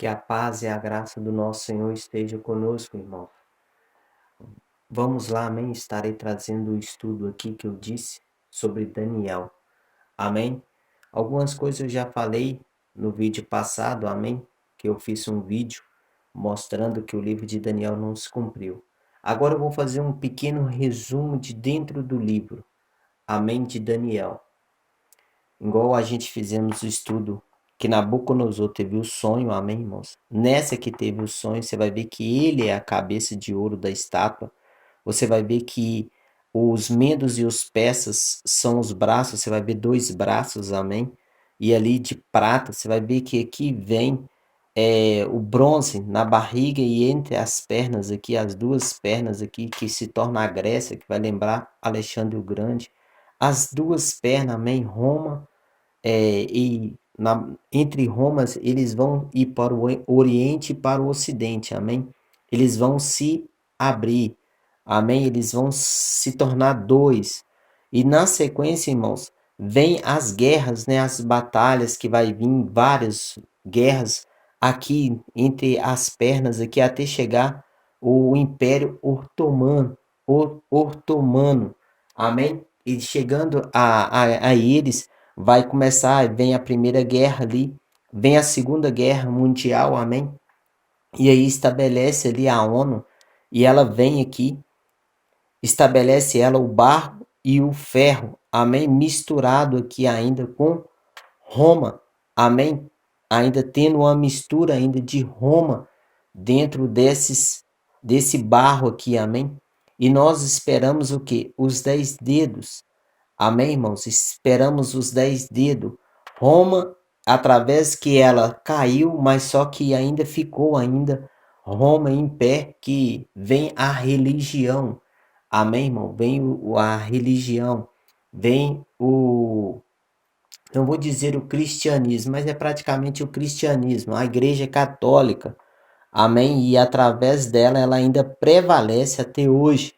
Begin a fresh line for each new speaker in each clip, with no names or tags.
Que a paz e a graça do nosso Senhor esteja conosco, irmão. Vamos lá, amém? Estarei trazendo o estudo aqui que eu disse sobre Daniel, amém? Algumas coisas eu já falei no vídeo passado, amém? Que eu fiz um vídeo mostrando que o livro de Daniel não se cumpriu. Agora eu vou fazer um pequeno resumo de dentro do livro, amém? De Daniel. Igual a gente fizemos o estudo que Nabucodonosor teve o sonho, amém, irmãos? Nessa que teve o sonho, você vai ver que ele é a cabeça de ouro da estátua. Você vai ver que os medos e os persas são os braços, você vai ver dois braços, amém? E ali de prata, você vai ver que aqui vem o bronze na barriga e entre as pernas aqui, as duas pernas aqui, que se torna a Grécia, que vai lembrar Alexandre o Grande. As duas pernas, amém? Roma entre Romas, eles vão ir para o Oriente e para o Ocidente, amém? Eles vão se abrir, amém? Eles vão se tornar dois. E na sequência, irmãos, vem as guerras, né? As batalhas que vai vir, várias guerras aqui entre as pernas, aqui até chegar o Império Otomano, amém? E chegando a eles, vai começar, vem a Primeira Guerra ali, vem a Segunda Guerra Mundial, amém? E aí estabelece ali a ONU, e ela vem aqui, estabelece ela o barro e o ferro, amém? Misturado aqui ainda com Roma, amém? Ainda tendo uma mistura ainda de Roma dentro desse barro aqui, amém? E nós esperamos o que? Os 10 dedos, amém, irmãos? Esperamos os 10 dedos. Roma, através que ela caiu, mas só que ainda ficou ainda Roma em pé, que vem a religião. Amém, irmão? Vem a religião. Vem não vou dizer o cristianismo, mas é praticamente o cristianismo, a igreja católica. Amém? E através dela ela ainda prevalece até hoje,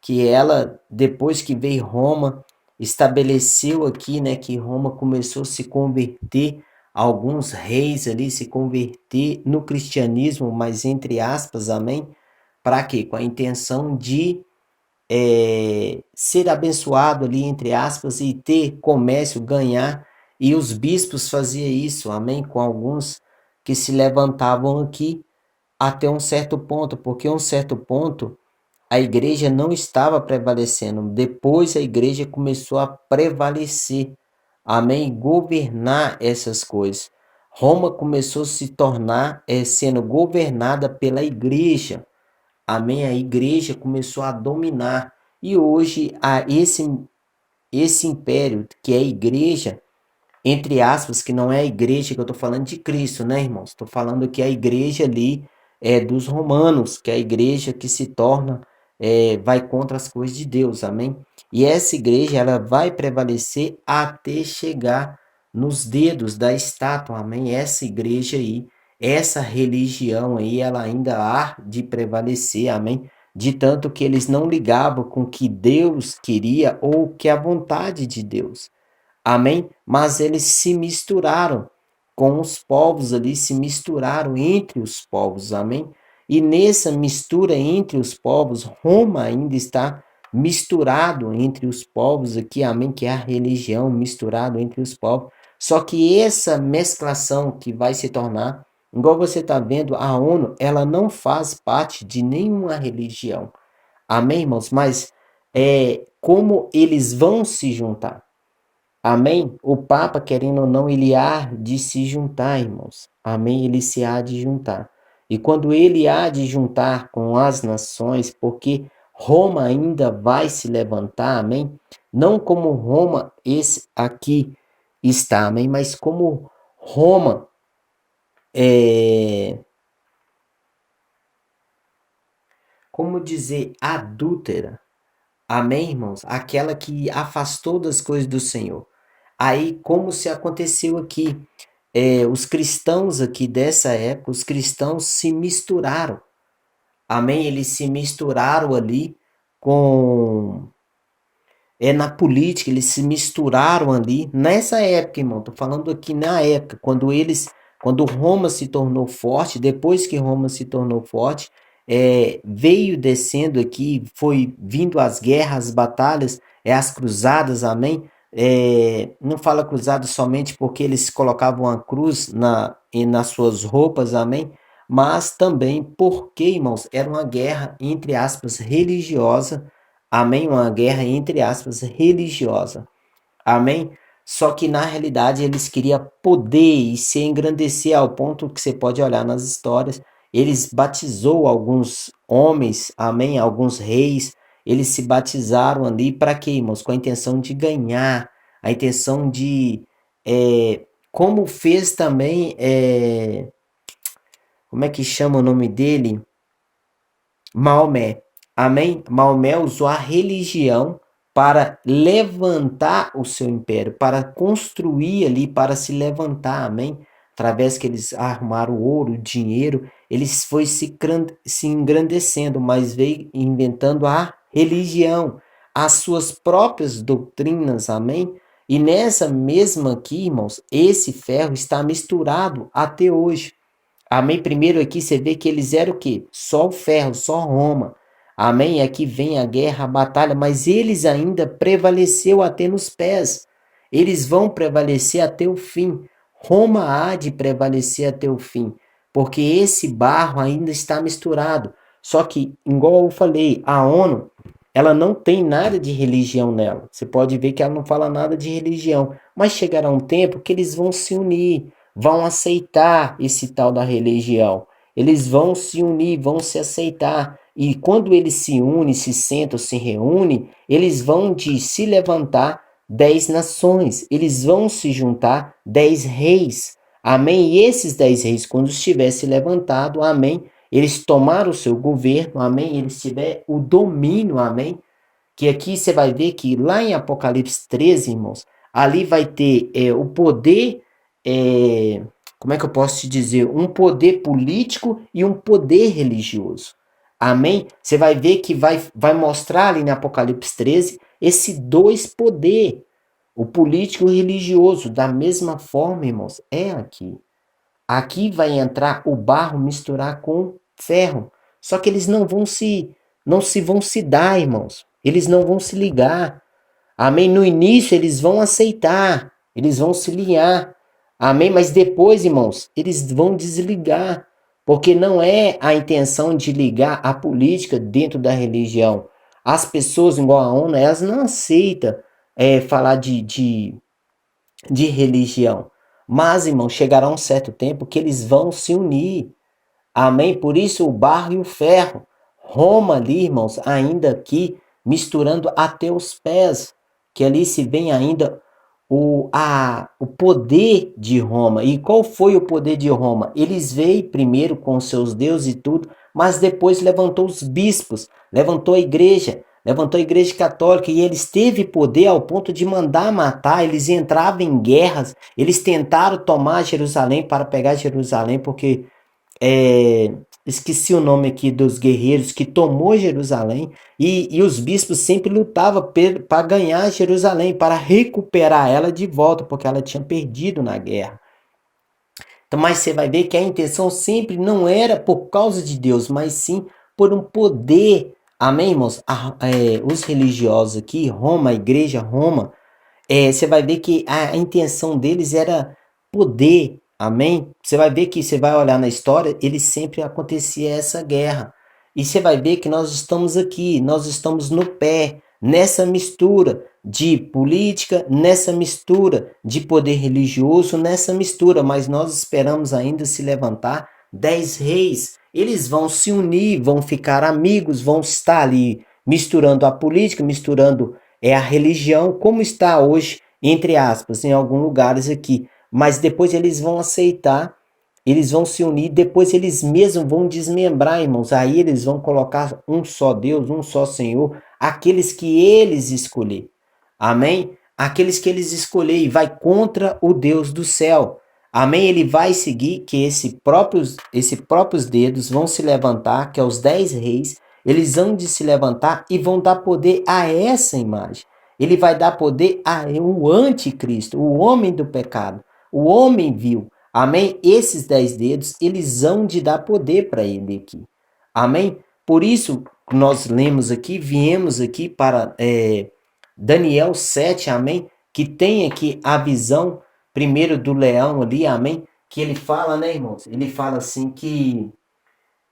que ela, depois que veio Roma, estabeleceu aqui, né, que Roma começou a se converter, alguns reis ali se converter no cristianismo, mas entre aspas, amém? Para quê? Com a intenção de ser abençoado ali, entre aspas, e ter comércio, ganhar, e os bispos faziam isso, amém? Com alguns que se levantavam aqui até um certo ponto, porque um certo ponto a igreja não estava prevalecendo. Depois a igreja começou a prevalecer, amém? Governar essas coisas. Roma começou a se tornar sendo governada pela igreja, amém? A igreja começou a dominar. E hoje esse império, que é a igreja, entre aspas, que não é a igreja que eu estou falando de Cristo, né, irmãos? Estou falando que a igreja ali é dos romanos, que é a igreja que se torna, vai contra as coisas de Deus, amém? E essa igreja, ela vai prevalecer até chegar nos dedos da estátua, amém? Essa igreja aí, essa religião aí, ela ainda há de prevalecer, amém? De tanto que eles não ligavam com o que Deus queria ou que a vontade de Deus. Amém? Mas eles se misturaram com os povos ali, se misturaram entre os povos, amém? E nessa mistura entre os povos, Roma ainda está misturado entre os povos aqui, amém? Que é a religião misturado entre os povos. Só que essa mesclação que vai se tornar, igual você está vendo, a ONU, ela não faz parte de nenhuma religião, amém, irmãos? Mas como eles vão se juntar? Amém? O Papa, querendo ou não, ele há de se juntar, irmãos. Amém? Ele se há de juntar. E quando ele há de juntar com as nações, porque Roma ainda vai se levantar, amém? Não como Roma, esse aqui está, amém? Mas como Roma como dizer, adúltera. Amém, irmãos? Aquela que afastou das coisas do Senhor. Aí, como se aconteceu aqui, os cristãos aqui dessa época, os cristãos se misturaram. Amém? Eles se misturaram ali com na política, eles se misturaram ali nessa época, irmão. Tô falando aqui na época, quando Roma se tornou forte, depois que Roma se tornou forte, veio descendo aqui, foi vindo as guerras, as batalhas, as cruzadas, amém? Não fala cruzada somente porque eles colocavam a cruz nas suas roupas, amém? Mas também porque, irmãos, era uma guerra, entre aspas, religiosa, amém? Uma guerra, entre aspas, religiosa, amém? Só que na realidade eles queriam poder e se engrandecer ao ponto que você pode olhar nas histórias. Eles batizou alguns homens, amém? Alguns reis, eles se batizaram ali para quê, irmãos? Com a intenção de ganhar, a intenção de, como fez também, como é que chama o nome dele? Maomé. Amém? Maomé usou a religião para levantar o seu império, para construir ali, para se levantar, amém? Através que eles arrumaram ouro, dinheiro, eles foi se engrandecendo, mas veio inventando a religião, as suas próprias doutrinas, amém? E nessa mesma aqui, irmãos, esse ferro está misturado até hoje. Amém? Primeiro aqui você vê que eles eram o quê? Só o ferro, só Roma. Amém? Aqui vem a guerra, a batalha, mas eles ainda prevaleceu até nos pés. Eles vão prevalecer até o fim. Roma há de prevalecer até o fim, porque esse barro ainda está misturado. Só que, igual eu falei, a ONU, ela não tem nada de religião nela. Você pode ver que ela não fala nada de religião, mas chegará um tempo que eles vão se unir, vão aceitar esse tal da religião. Eles vão se unir, vão se aceitar. E quando eles se unem, se sentam, se reúnem, eles vão de se levantar 10 nações. Eles vão se juntar 10 reis. Amém? E esses 10 reis, quando estiver se levantado, amém? Eles tomaram o seu governo, amém? Eles tiverem o domínio, amém? Que aqui você vai ver que lá em Apocalipse 13, irmãos, ali vai ter o poder, como é que eu posso te dizer? Um poder político e um poder religioso. Amém? Você vai ver que vai mostrar ali em Apocalipse 13 esse dois poder, o político e o religioso, da mesma forma, irmãos, é aqui. Aqui vai entrar o barro misturar com ferro. Só que eles não se vão se dar, irmãos. Eles não vão se ligar. Amém? No início eles vão aceitar, eles vão se ligar. Amém? Mas depois, irmãos, eles vão desligar. Porque não é a intenção de ligar a política dentro da religião. As pessoas, igual a ONU, elas não aceitam falar de religião. Mas, irmão, chegará um certo tempo que eles vão se unir. Amém? Por isso o barro e o ferro. Roma ali, irmãos, ainda aqui, misturando até os pés. Que ali se vê ainda o poder de Roma. E qual foi o poder de Roma? Eles veio primeiro com seus deuses e tudo, mas depois levantou os bispos, levantou a igreja católica, e eles teve poder ao ponto de mandar matar. Eles entravam em guerras, eles tentaram tomar Jerusalém para pegar Jerusalém, porque esqueci o nome aqui dos guerreiros que tomou Jerusalém, e os bispos sempre lutavam para ganhar Jerusalém, para recuperar ela de volta, porque ela tinha perdido na guerra. Então, mas você vai ver que a intenção sempre não era por causa de Deus, mas sim por um poder. Amém, irmãos? Os religiosos aqui, Roma, a igreja Roma, você vai ver que a intenção deles era poder, amém? Você vai ver que você vai olhar na história, ele sempre acontecia essa guerra. E você vai ver que nós estamos aqui, nós estamos no pé, nessa mistura de política, nessa mistura de poder religioso, nessa mistura, mas nós esperamos ainda se levantar 10 reis. Eles vão se unir, vão ficar amigos, vão estar ali misturando a política, misturando a religião, como está hoje, entre aspas, em alguns lugares aqui. Mas depois eles vão aceitar, eles vão se unir, depois eles mesmos vão desmembrar, irmãos. Aí eles vão colocar um só Deus, um só Senhor, aqueles que eles escolher. Amém? Aqueles que eles escolher e vai contra o Deus do céu. Amém? Ele vai seguir que esses próprios dedos vão se levantar, que é os 10 reis, eles vão de se levantar e vão dar poder a essa imagem. Ele vai dar poder ao anticristo, o homem do pecado, o homem vil, Amém? Esses 10 dedos, eles hão de dar poder para ele aqui. Amém? Por isso, nós lemos aqui, viemos aqui para Daniel 7, amém? Que tem aqui a visão, primeiro do leão ali, amém? Que ele fala, né, irmãos? Ele fala assim que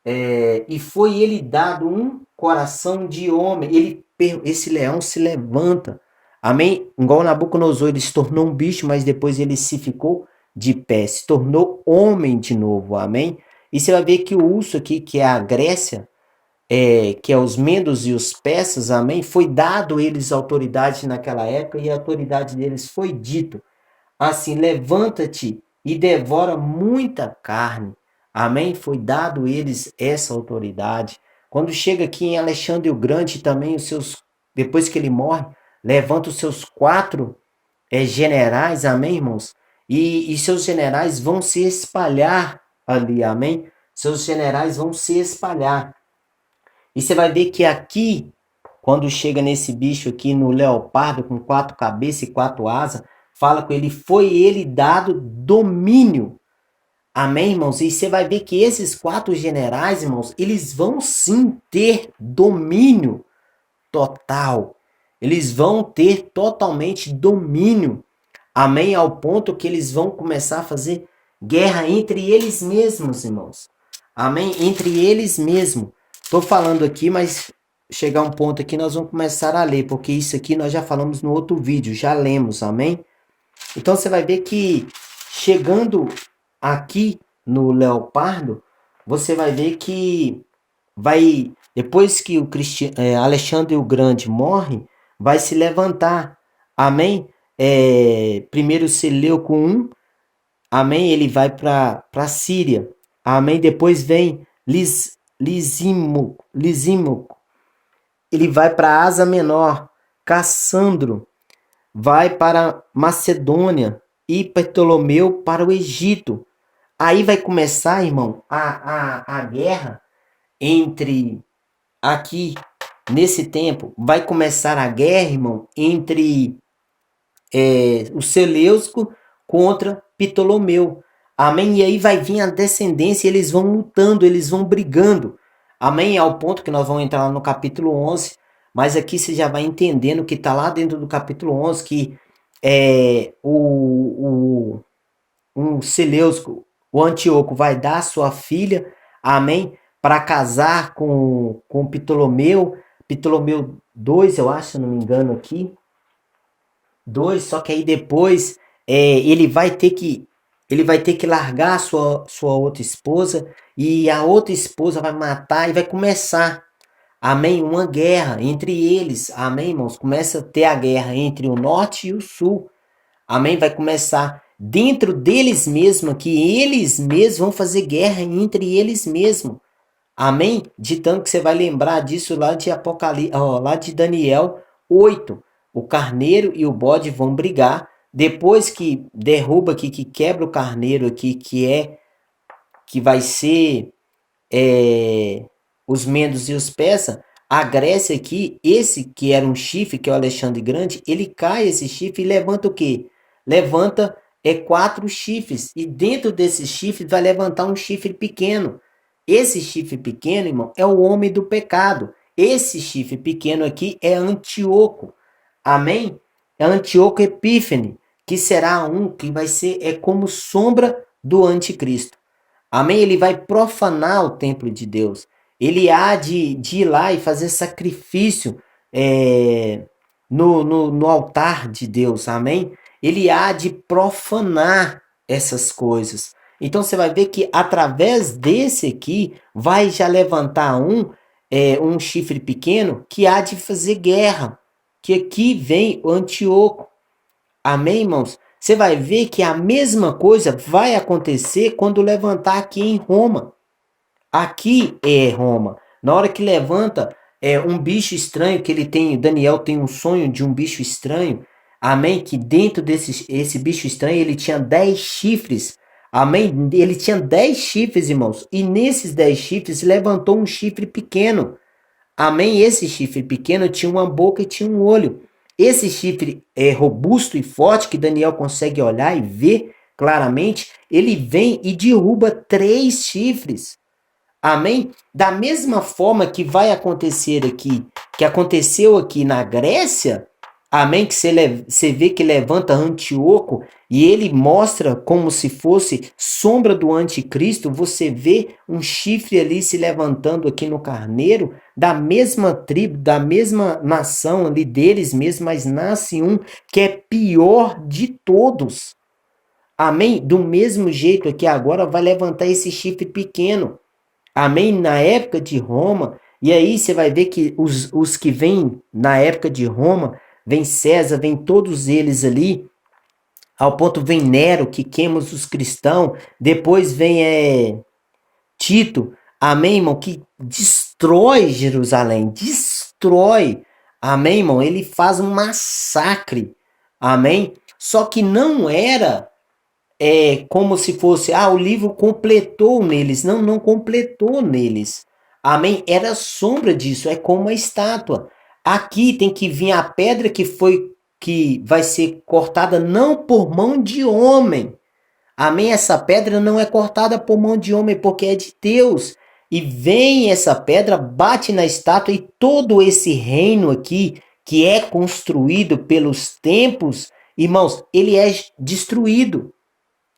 e foi ele dado um coração de homem. Esse leão se levanta. Amém? Igual Nabucodonosor, ele se tornou um bicho, mas depois ele se ficou de pé, se tornou homem de novo. Amém? E você vai ver que o urso aqui, que é a Grécia, que é os Medos e os Persas, amém? Foi dado eles autoridade naquela época e a autoridade deles foi dito assim: levanta-te e devora muita carne. Amém? Foi dado eles essa autoridade. Quando chega aqui em Alexandre o Grande também, depois que ele morre, levanta os seus 4 generais, amém, irmãos? E seus generais vão se espalhar ali, amém? Seus generais vão se espalhar. E você vai ver que aqui, quando chega nesse bicho aqui, no leopardo, com 4 cabeças e 4 asas, fala com ele, foi ele dado domínio. Amém, irmãos? E você vai ver que esses 4 generais, irmãos, eles vão sim ter domínio total. Eles vão ter totalmente domínio. Amém? Ao ponto que eles vão começar a fazer guerra entre eles mesmos, irmãos. Amém? Entre eles mesmos. Estou falando aqui, mas chegar um ponto aqui nós vamos começar a ler, porque isso aqui nós já falamos no outro vídeo, já lemos, amém? Então você vai ver que chegando aqui no leopardo, você vai ver que depois que o Alexandre o Grande morre, vai se levantar, amém? Primeiro Seleuco I, amém? Ele vai para a Síria, amém? Depois vem Lisímaco, ele vai para a Ásia Menor. Cassandro vai para Macedônia e Ptolomeu para o Egito. Aí vai começar, irmão, a guerra entre, aqui, nesse tempo, vai começar a guerra, irmão, entre o Seleuco contra Ptolomeu. Amém? E aí vai vir a descendência, eles vão lutando, eles vão brigando. Amém? Ao ponto que nós vamos entrar lá no capítulo 11, mas aqui você já vai entendendo que está lá dentro do capítulo 11, que um Seleuco, o Antíoco, vai dar sua filha, amém? Para casar com Ptolomeu, Ptolomeu II, eu acho, se não me engano aqui, 2, só que aí depois ele vai ter que largar a sua outra esposa, e a outra esposa vai matar e vai começar, amém, uma guerra entre eles, amém, irmãos? Começa a ter a guerra entre o norte e o sul, amém? Vai começar dentro deles mesmos, que eles mesmos vão fazer guerra entre eles mesmos, amém? De tanto que você vai lembrar disso lá de lá de Daniel 8. O carneiro e o bode vão brigar. Depois que derruba aqui, que quebra o carneiro aqui, que vai ser os Medos e os Persas, a Grécia aqui, esse que era um chifre, que é o Alexandre Grande, ele cai esse chifre e levanta o quê? Levanta 4 chifres. E dentro desses chifres vai levantar um chifre pequeno. Esse chifre pequeno, irmão, é o homem do pecado. Esse chifre pequeno aqui é Antíoco. Amém? É Antíoco Epífane, que será que vai ser como sombra do anticristo. Amém? Ele vai profanar o templo de Deus. Ele há de ir lá e fazer sacrifício no altar de Deus. Amém? Ele há de profanar essas coisas. Então você vai ver que através desse aqui vai já levantar um chifre pequeno que há de fazer guerra. Que aqui vem o Antíoco. Amém, irmãos? Você vai ver que a mesma coisa vai acontecer quando levantar aqui em Roma. Aqui é Roma. Na hora que levanta um bicho estranho, que ele tem, Daniel tem um sonho de um bicho estranho. Amém? Que dentro esse bicho estranho ele tinha 10 chifres. Amém? Ele tinha 10 chifres, irmãos. E nesses 10 chifres levantou um chifre pequeno. Amém? Esse chifre pequeno tinha uma boca e tinha um olho. Esse chifre robusto e forte, que Daniel consegue olhar e ver claramente, ele vem e derruba 3 chifres. Amém? Da mesma forma que vai acontecer aqui, que aconteceu aqui na Grécia, amém? Que você vê que levanta Antíoco e ele mostra como se fosse sombra do anticristo. Você vê um chifre ali se levantando aqui no carneiro, da mesma tribo, da mesma nação ali deles mesmo, mas nasce um que é pior de todos. Amém? Do mesmo jeito aqui agora vai levantar esse chifre pequeno. Amém? Na época de Roma, e aí você vai ver que os que vêm na época de Roma, vem César, vem todos eles ali, ao ponto vem Nero, que queima os cristãos, depois vem Tito, amém, irmão, que destrói Jerusalém, destrói, amém, irmão, ele faz um massacre, amém, só que não era como se fosse, o livro completou neles. Não, não completou neles. Amém? Era sombra disso, é como a estátua. Aqui tem que vir a pedra que vai ser cortada não por mão de homem. Amém? Essa pedra não é cortada por mão de homem, porque é de Deus. E vem essa pedra, bate na estátua e todo esse reino aqui, que é construído pelos tempos, irmãos, ele é destruído.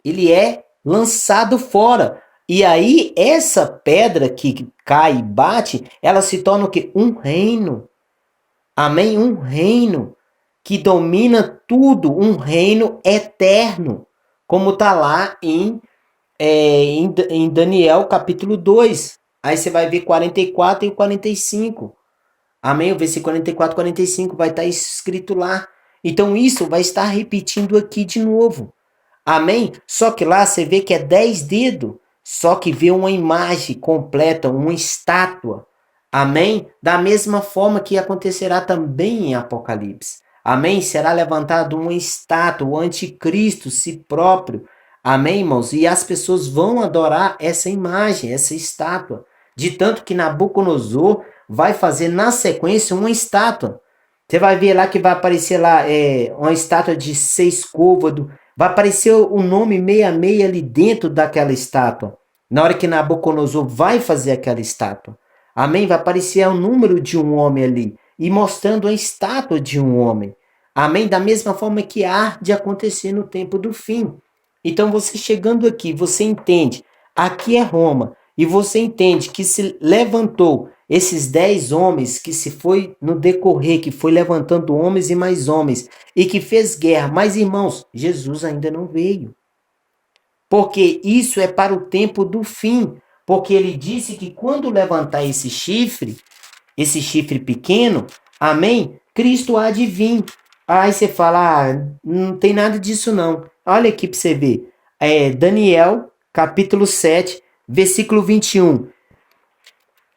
Ele é lançado fora. E aí, essa pedra que cai e bate, ela se torna o quê? Um reino. Amém? Um reino que domina tudo, um reino eterno. Como está lá em Daniel capítulo 2. Aí você vai ver 44 e 45. Amém? O versículo 44 e 45 vai estar escrito lá. Então isso vai estar repetindo aqui de novo. Amém? Só que lá você vê que é 10 dedos. Só que vê uma imagem completa, uma estátua. Amém? Da mesma forma que acontecerá também em Apocalipse. Amém? Será levantado uma estátua, o anticristo, si próprio. Amém, irmãos? E as pessoas vão adorar essa imagem, essa estátua. De tanto que Nabucodonosor vai fazer na sequência uma estátua. Você vai ver lá que vai aparecer lá uma estátua de 6 côvados. Vai aparecer o nome 66 ali dentro daquela estátua. Na hora que Nabucodonosor vai fazer aquela estátua. Amém? Vai aparecer o número de um homem ali. E mostrando a estátua de um homem. Amém? Da mesma forma que há de acontecer no tempo do fim. Então você chegando aqui, você entende. Aqui é Roma. E você entende que se levantou esses 10 homens que se foi no decorrer, que foi levantando homens e mais homens, e que fez guerra. Mas, irmãos, Jesus ainda não veio. Porque isso é para o tempo do fim. Porque ele disse que quando levantar esse chifre pequeno, amém? Cristo há de vir. Aí você fala, não tem nada disso não. Olha aqui para você ver. Daniel, capítulo 7, versículo 21.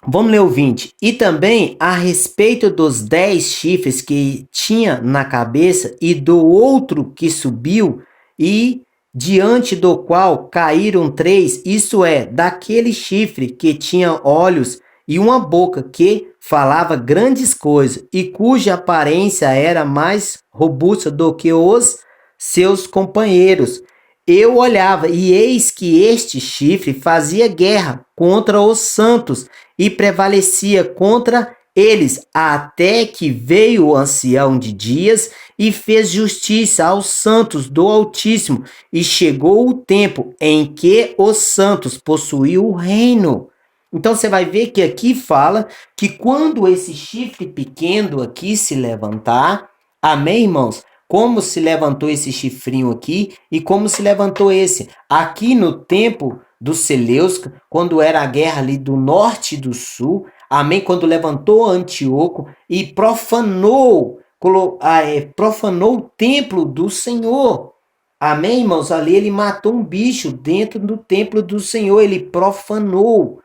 Vamos ler o 20. E também a respeito dos 10 chifres que tinha na cabeça e do outro que subiu e diante do qual caíram 3, isso é, daquele chifre que tinha olhos e uma boca que falava grandes coisas e cuja aparência era mais robusta do que os seus companheiros. Eu olhava e eis que este chifre fazia guerra contra os santos e prevalecia contra eles, até que veio o ancião de dias e fez justiça aos santos do Altíssimo, e chegou o tempo em que os santos possuíam o reino. Então você vai ver que aqui fala que quando esse chifre pequeno aqui se levantar, amém, irmãos? Como se levantou esse chifrinho aqui e como se levantou esse. Aqui no tempo dos Seleucos, quando era a guerra ali do norte e do sul, amém? Quando levantou Antíoco e profanou o templo do Senhor. Amém, irmãos? Ali ele matou um bicho dentro do templo do Senhor, ele profanou.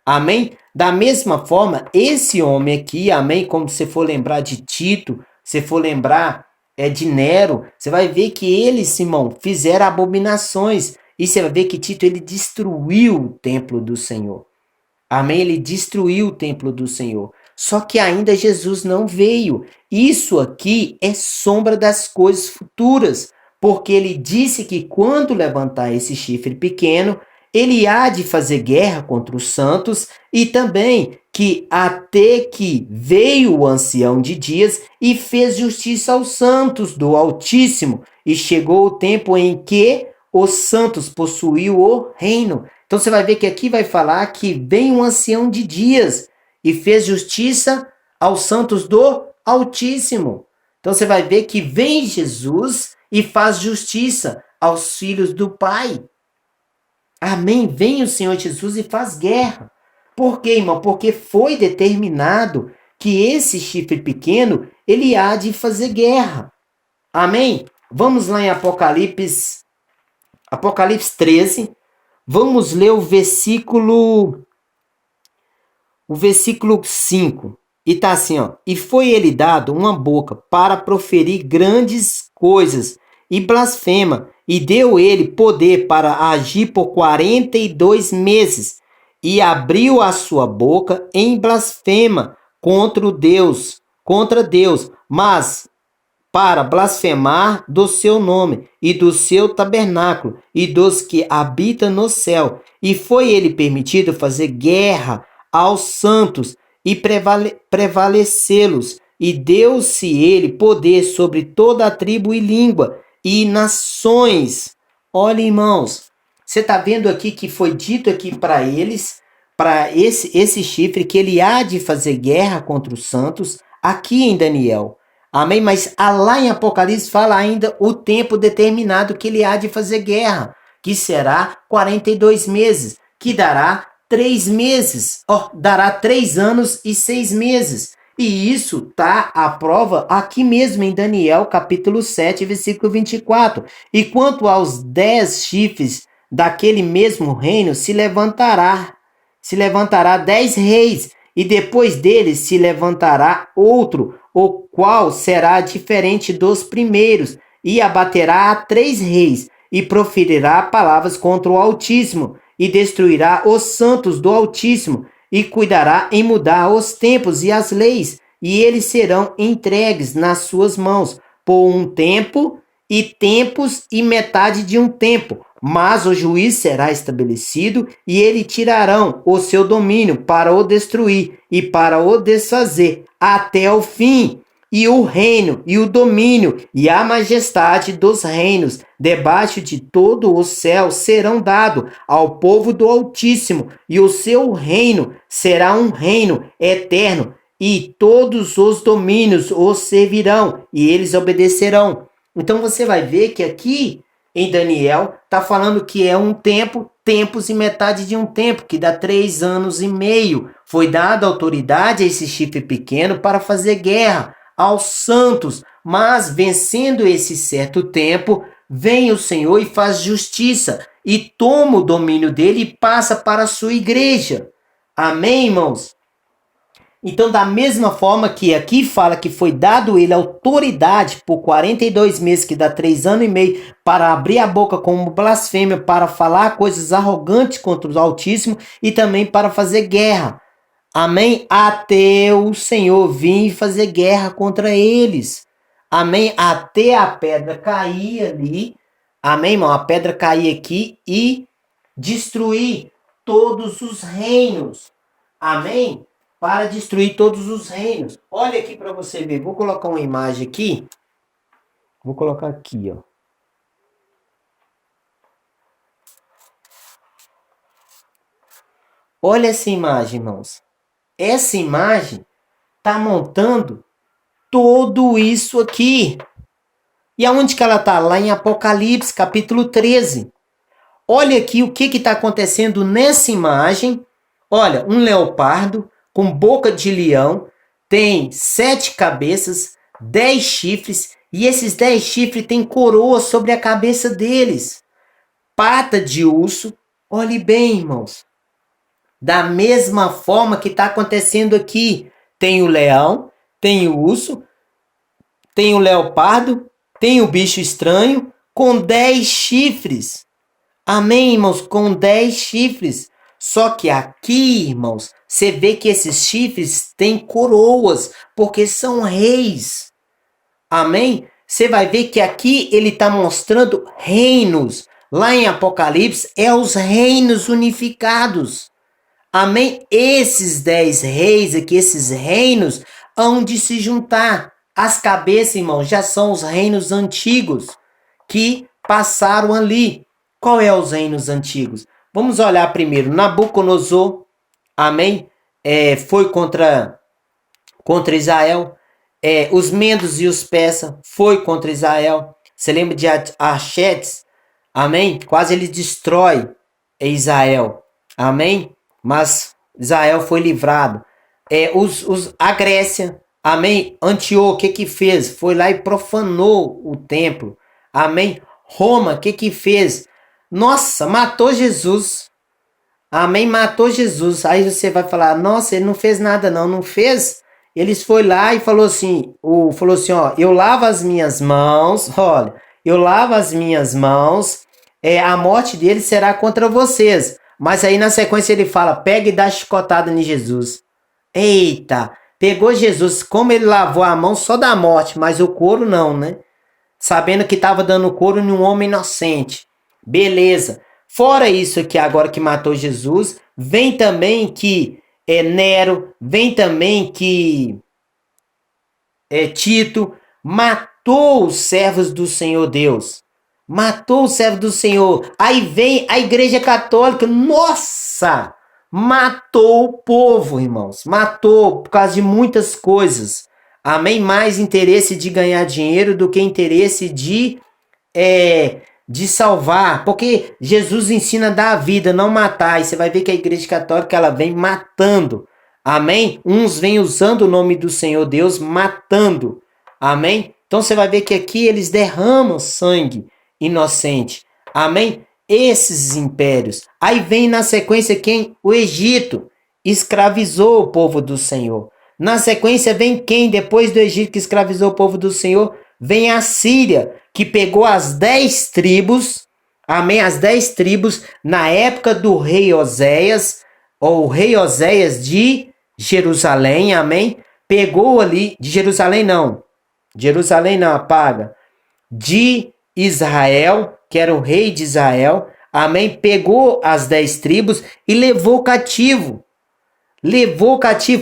Amém? Da mesma forma, esse homem aqui, amém? Como você for lembrar de Tito, você for lembrar de Nero, você vai ver que eles, irmão, fizeram abominações. E você vai ver que Tito, ele destruiu o templo do Senhor. Amém? Ele destruiu o templo do Senhor. Só que ainda Jesus não veio. Isso aqui é sombra das coisas futuras. porque ele disse que quando levantar esse chifre pequeno, ele há de fazer guerra contra os santos, e também que até que veio o ancião de dias e fez justiça aos santos do Altíssimo, e chegou o tempo em que os santos possuíam o reino. Então você vai ver que aqui vai falar que vem um ancião de dias e fez justiça aos santos do Altíssimo. Então você vai ver que vem Jesus e faz justiça aos filhos do Pai. Amém? Vem o Senhor Jesus e faz guerra. Por quê, irmão? Porque foi determinado que esse chifre pequeno, ele há de fazer guerra. Amém? Vamos lá em Apocalipse 13. Vamos ler o versículo 5. E tá assim, ó. E foi ele dado uma boca para proferir grandes coisas e blasfema, e deu ele poder para agir por 42 meses, e abriu a sua boca em blasfema contra Deus, mas para blasfemar do seu nome e do seu tabernáculo e dos que habitam no céu. E foi ele permitido fazer guerra aos santos e prevalecê-los, e deu-se ele poder sobre toda a tribo e língua e nações. Olha, irmãos, você está vendo aqui que foi dito aqui para eles, para esse chifre, que ele há de fazer guerra contra os santos, aqui em Daniel. Amém? Mas lá em Apocalipse fala ainda o tempo determinado que ele há de fazer guerra, que será 42 meses, que dará 3 meses, dará 3 anos e 6 meses. E isso está à prova aqui mesmo em Daniel, capítulo 7, versículo 24. E quanto aos 10 chifres daquele mesmo reino, se levantará 10 reis, e depois deles se levantará outro, o qual será diferente dos primeiros, e abaterá a 3 reis, e proferirá palavras contra o Altíssimo, e destruirá os santos do Altíssimo, e cuidará em mudar os tempos e as leis, e eles serão entregues nas suas mãos, por um tempo, e tempos e metade de um tempo. Mas o juiz será estabelecido, e ele tirarão o seu domínio para o destruir e para o desfazer até o fim. E o reino, e o domínio, e a majestade dos reinos, debaixo de todo o céu, serão dados ao povo do Altíssimo, e o seu reino será um reino eterno, e todos os domínios os servirão, e eles obedecerão. Então você vai ver que aqui em Daniel está falando que é um tempo, tempos e metade de um tempo, que dá 3 anos e meio. Foi dada autoridade a esse chifre pequeno para fazer guerra aos santos, mas vencendo esse certo tempo, vem o Senhor e faz justiça, e toma o domínio dele e passa para a sua igreja. Amém, irmãos? Então, da mesma forma que aqui fala que foi dado ele autoridade por 42 meses, que dá 3 anos e meio, para abrir a boca como blasfêmia, para falar coisas arrogantes contra os Altíssimos e também para fazer guerra. Amém? Até o Senhor vir e fazer guerra contra eles. Amém? Até a pedra cair ali. Amém, irmão? A pedra cair aqui e destruir todos os reinos. Amém? Para destruir todos os reinos. Olha aqui para você ver. Vou colocar uma imagem aqui. Vou colocar aqui, ó. Olha essa imagem, irmãos. Essa imagem está montando tudo isso aqui. E aonde que ela está? Lá em Apocalipse, capítulo 13. Olha aqui o que está acontecendo nessa imagem. Olha, um leopardo com boca de leão, tem 7 cabeças, 10 chifres, e esses 10 chifres têm coroa sobre a cabeça deles. Pata de urso. Olhe bem, irmãos. Da mesma forma que está acontecendo aqui. Tem o leão, tem o urso, tem o leopardo, tem o bicho estranho com 10 chifres. Amém, irmãos? Com 10 chifres. Só que aqui, irmãos, você vê que esses chifres têm coroas, porque são reis. Amém? você vai ver que aqui ele está mostrando reinos. Lá em Apocalipse é os reinos unificados. Amém? Esses 10 reis aqui, esses reinos, hão de se juntar. As cabeças, irmãos, já são os reinos antigos que passaram ali. Qual é os reinos antigos? Vamos olhar primeiro. Nabucodonosor, amém? Foi contra Israel. Os Medos e os Persas foi contra Israel. Você lembra de Artaxerxes? Amém? Quase ele destrói Israel. Amém? Mas Israel foi livrado. A Grécia, amém? Antíoco, o que fez? Foi lá e profanou o templo. Amém? Roma, o que fez? Nossa, matou Jesus. Amém? Matou Jesus. Aí você vai falar, nossa, ele não fez nada não. Não fez? Eles foi lá e falou assim, ó, eu lavo as minhas mãos, olha, eu lavo as minhas mãos, a morte dele será contra vocês. Mas aí na sequência ele fala, pega e dá chicotada em Jesus. Eita, pegou Jesus, como ele lavou a mão só da morte, mas o couro não, né? Sabendo que estava dando couro em um homem inocente. Beleza. Fora isso aqui agora que matou Jesus, vem também que Nero, vem também que Tito matou os servos do Senhor Deus. Matou os servos do Senhor. Aí vem a Igreja Católica. Nossa! Matou o povo, irmãos. Matou por causa de muitas coisas. Amém? Mais interesse de ganhar dinheiro do que interesse de salvar. Porque Jesus ensina a dar a vida, não matar. E você vai ver que a Igreja Católica ela vem matando. Amém? Uns vêm usando o nome do Senhor Deus, matando. Amém? Então você vai ver que aqui eles derramam sangue inocente. Amém? Esses impérios. Aí vem na sequência quem? O Egito escravizou o povo do Senhor. Na sequência vem quem? Depois do Egito que escravizou o povo do Senhor, vem a Síria, que pegou as 10 tribos. Amém? As 10 tribos na época do rei Oséias, ou o rei Oséias de Jerusalém. Amém? Pegou ali, de Jerusalém não, apaga. De Israel, que era o rei de Israel, amém? Pegou as 10 tribos e levou cativo.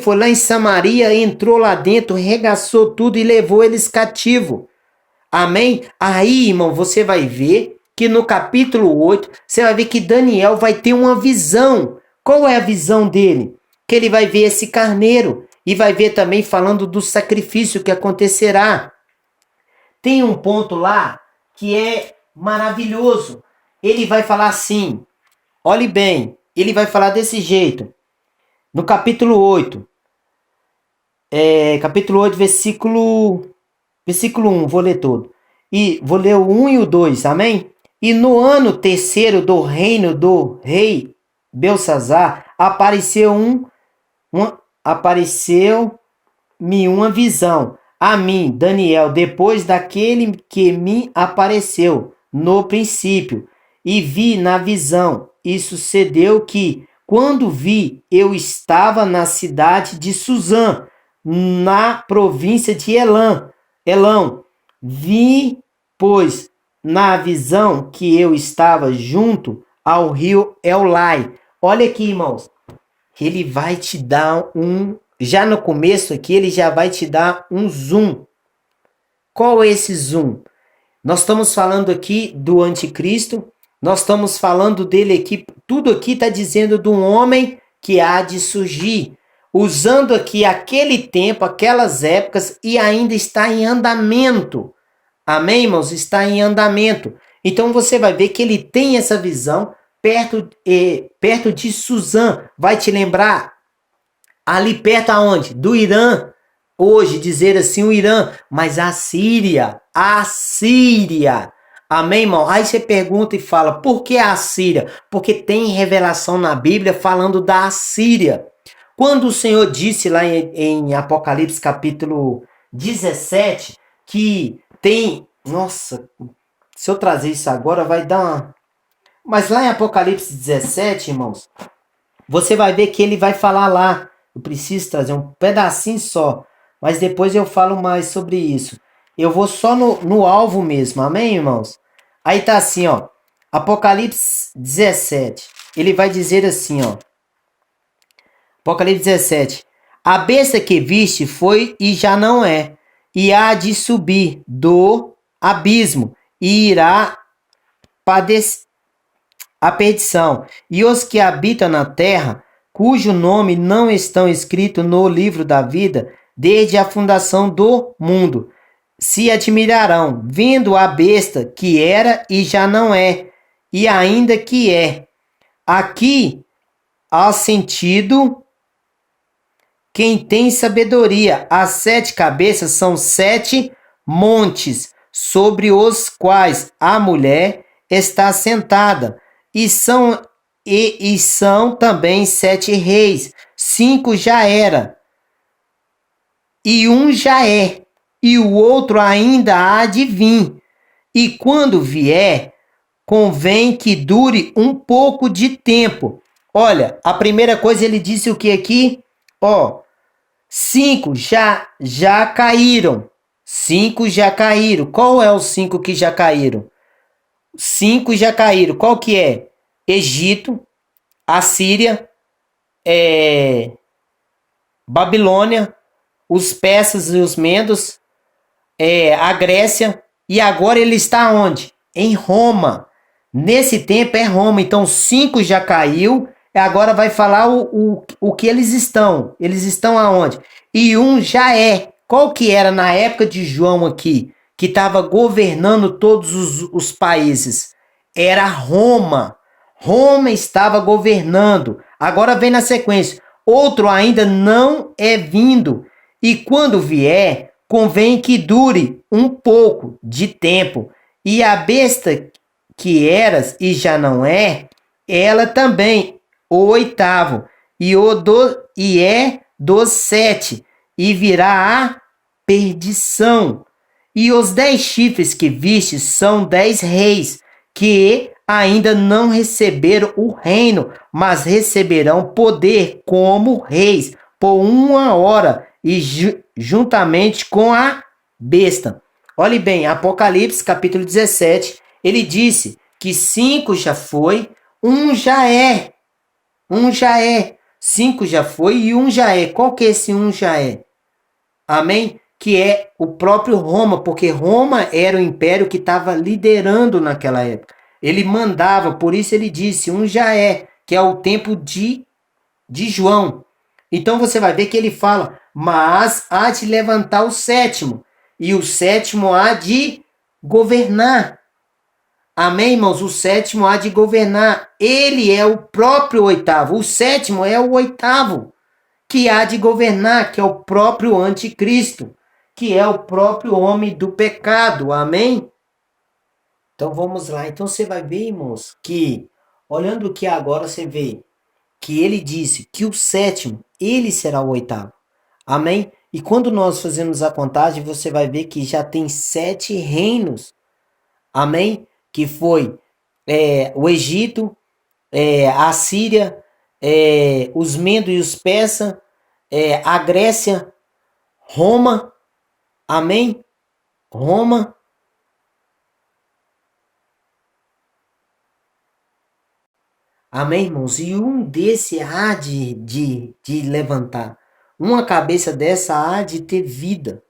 Foi lá em Samaria, entrou lá dentro, regaçou tudo e levou eles cativo. Amém? Aí, irmão, você vai ver que no capítulo 8, você vai ver que Daniel vai ter uma visão. Qual é a visão dele? Que ele vai ver esse carneiro e vai ver também falando do sacrifício que acontecerá. Tem um ponto lá que é maravilhoso. Ele vai falar assim, olhe bem, ele vai falar desse jeito. No capítulo 8, versículo 1, vou ler todo. E vou ler o 1 e o 2, amém? E no ano terceiro do reino do rei Belsazar, apareceu-me uma visão. A mim, Daniel, depois daquele que me apareceu no princípio, e vi na visão, e sucedeu que, quando vi, eu estava na cidade de Suzã, na província de Elão. Vi, pois, na visão que eu estava junto ao rio Elai. Olha aqui, irmãos, ele vai te dar já no começo aqui, ele já vai te dar um zoom. Qual é esse zoom? Nós estamos falando aqui do anticristo, nós estamos falando dele aqui, tudo aqui está dizendo de um homem que há de surgir, usando aqui aquele tempo, aquelas épocas, e ainda está em andamento. Amém, irmãos? Está em andamento. Então você vai ver que ele tem essa visão perto de Suzã. Vai te lembrar ali perto aonde? Do Irã. Hoje dizer assim o Irã, mas a Síria. Amém, irmão? Aí você pergunta e fala, por que a Síria? Porque tem revelação na Bíblia falando da Assíria. Quando o Senhor disse lá em Apocalipse capítulo 17, que tem... Nossa, se eu trazer isso agora vai dar uma... Mas lá em Apocalipse 17, irmãos, você vai ver que ele vai falar lá. Eu preciso trazer um pedacinho só, mas depois eu falo mais sobre isso. Eu vou só no alvo mesmo, amém, irmãos? Aí tá assim, ó. Apocalipse 17. Ele vai dizer assim, ó. Apocalipse 17. A besta que viste foi e já não é, e há de subir do abismo, e irá padecer a perdição. E os que habitam na terra, cujo nome não estão escrito no livro da vida, desde a fundação do mundo, se admirarão, vendo a besta que era e já não é, e ainda que é. Aqui há sentido quem tem sabedoria. As 7 cabeças são 7 montes, sobre os quais a mulher está sentada, e são também 7 reis. 5 já era, e um já é, e o outro ainda há de vir. E quando vier, convém que dure um pouco de tempo. Olha, a primeira coisa ele disse o que aqui? Ó, 5 já caíram. 5 já caíram. Qual é os 5 que já caíram? 5 já caíram. Qual que é? Egito, Assíria, Babilônia, os persas e os medos, a Grécia. E agora ele está onde? Em Roma. Nesse tempo é Roma. Então 5 já caiu. Agora vai falar o que eles estão. Eles estão aonde? E um já é. Qual que era na época de João aqui? Que estava governando todos os países? Era Roma. Roma estava governando. Agora vem na sequência. Outro ainda não é vindo. E quando vier, convém que dure um pouco de tempo. E a besta que eras e já não é, ela também, o oitavo, e é dos 7, e virá a perdição. E os 10 chifres que viste são 10 reis, que ainda não receberam o reino, mas receberão poder como reis por 1 hora, e juntamente com a besta. Olhe bem, Apocalipse capítulo 17, ele disse que 5 já foi, um já é. Um já é. 5 já foi e um já é. Qual que é esse um já é? Amém? Que é o próprio Roma, porque Roma era o império que estava liderando naquela época. Ele mandava, por isso ele disse, um já é, que é o tempo de João. Então você vai ver que ele fala, mas há de levantar o 7º, e o 7º há de governar. Amém, irmãos? O 7º há de governar. Ele é o próprio oitavo. O 7º é o oitavo que há de governar, que é o próprio anticristo, que é o próprio homem do pecado. Amém? Então vamos lá. Então você vai ver, irmãos, que olhando aqui agora você vê que ele disse que o 7º, ele será o oitavo. Amém? E quando nós fazemos a contagem, você vai ver que já tem 7 reinos. Amém? Que foi o Egito, a Síria, os Medos e os Persas, a Grécia, Roma. Amém? Roma. Amém, irmãos? E um desse há de levantar. Uma cabeça dessa há de ter vida.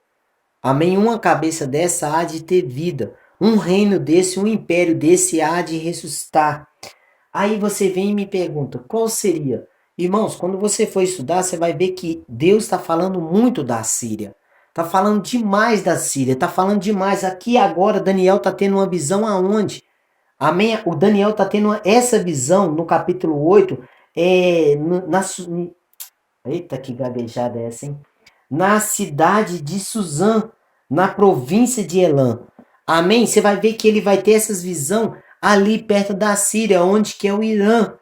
Amém? Uma cabeça dessa há de ter vida. Um reino desse, um império desse há de ressuscitar. Aí você vem e me pergunta, qual seria? Irmãos, quando você for estudar, você vai ver que Deus está falando muito da Síria. Está falando demais da Síria, está falando demais. Aqui agora, Daniel está tendo uma visão aonde? Amém? O Daniel está tendo essa visão no capítulo 8. Eita, que gaguejada é essa, hein? Na cidade de Suzã, na província de Elã. Amém? Você vai ver que ele vai ter essas visões ali perto da Síria, onde que é o Irã.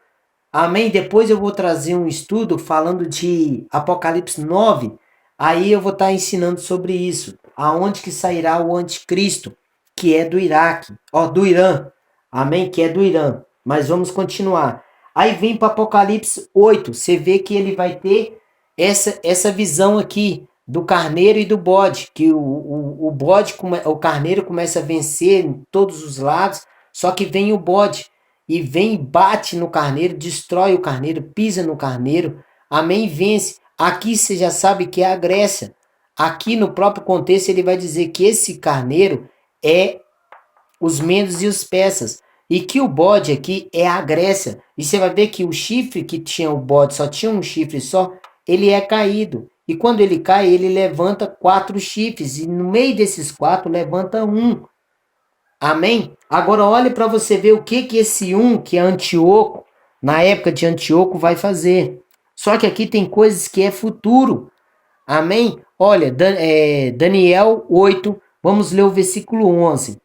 Amém? Depois eu vou trazer um estudo falando de Apocalipse 9. Aí eu vou estar ensinando sobre isso. Aonde que sairá o anticristo, que é do Iraque. Do Irã. Amém? Que é do Irã. Mas vamos continuar. Aí vem para Apocalipse 8. Você vê que ele vai ter essa visão aqui. do carneiro e do bode, que o carneiro começa a vencer em todos os lados, só que vem o bode, e vem e bate no carneiro, destrói o carneiro, pisa no carneiro, amém, e vence. Aqui você já sabe que é a Grécia. Aqui no próprio contexto ele vai dizer que esse carneiro é os Medos e os Persas, e que o bode aqui é a Grécia. E você vai ver que o chifre que tinha o bode, só tinha um chifre só, ele é caído. E quando ele cai, ele levanta 4 chifres, e no meio desses 4 levanta um. Amém? Agora olhe para você ver o que esse um, que é Antíoco, na época de Antíoco, vai fazer. Só que aqui tem coisas que é futuro. Amém? Olha, Daniel 8, vamos ler o versículo 11.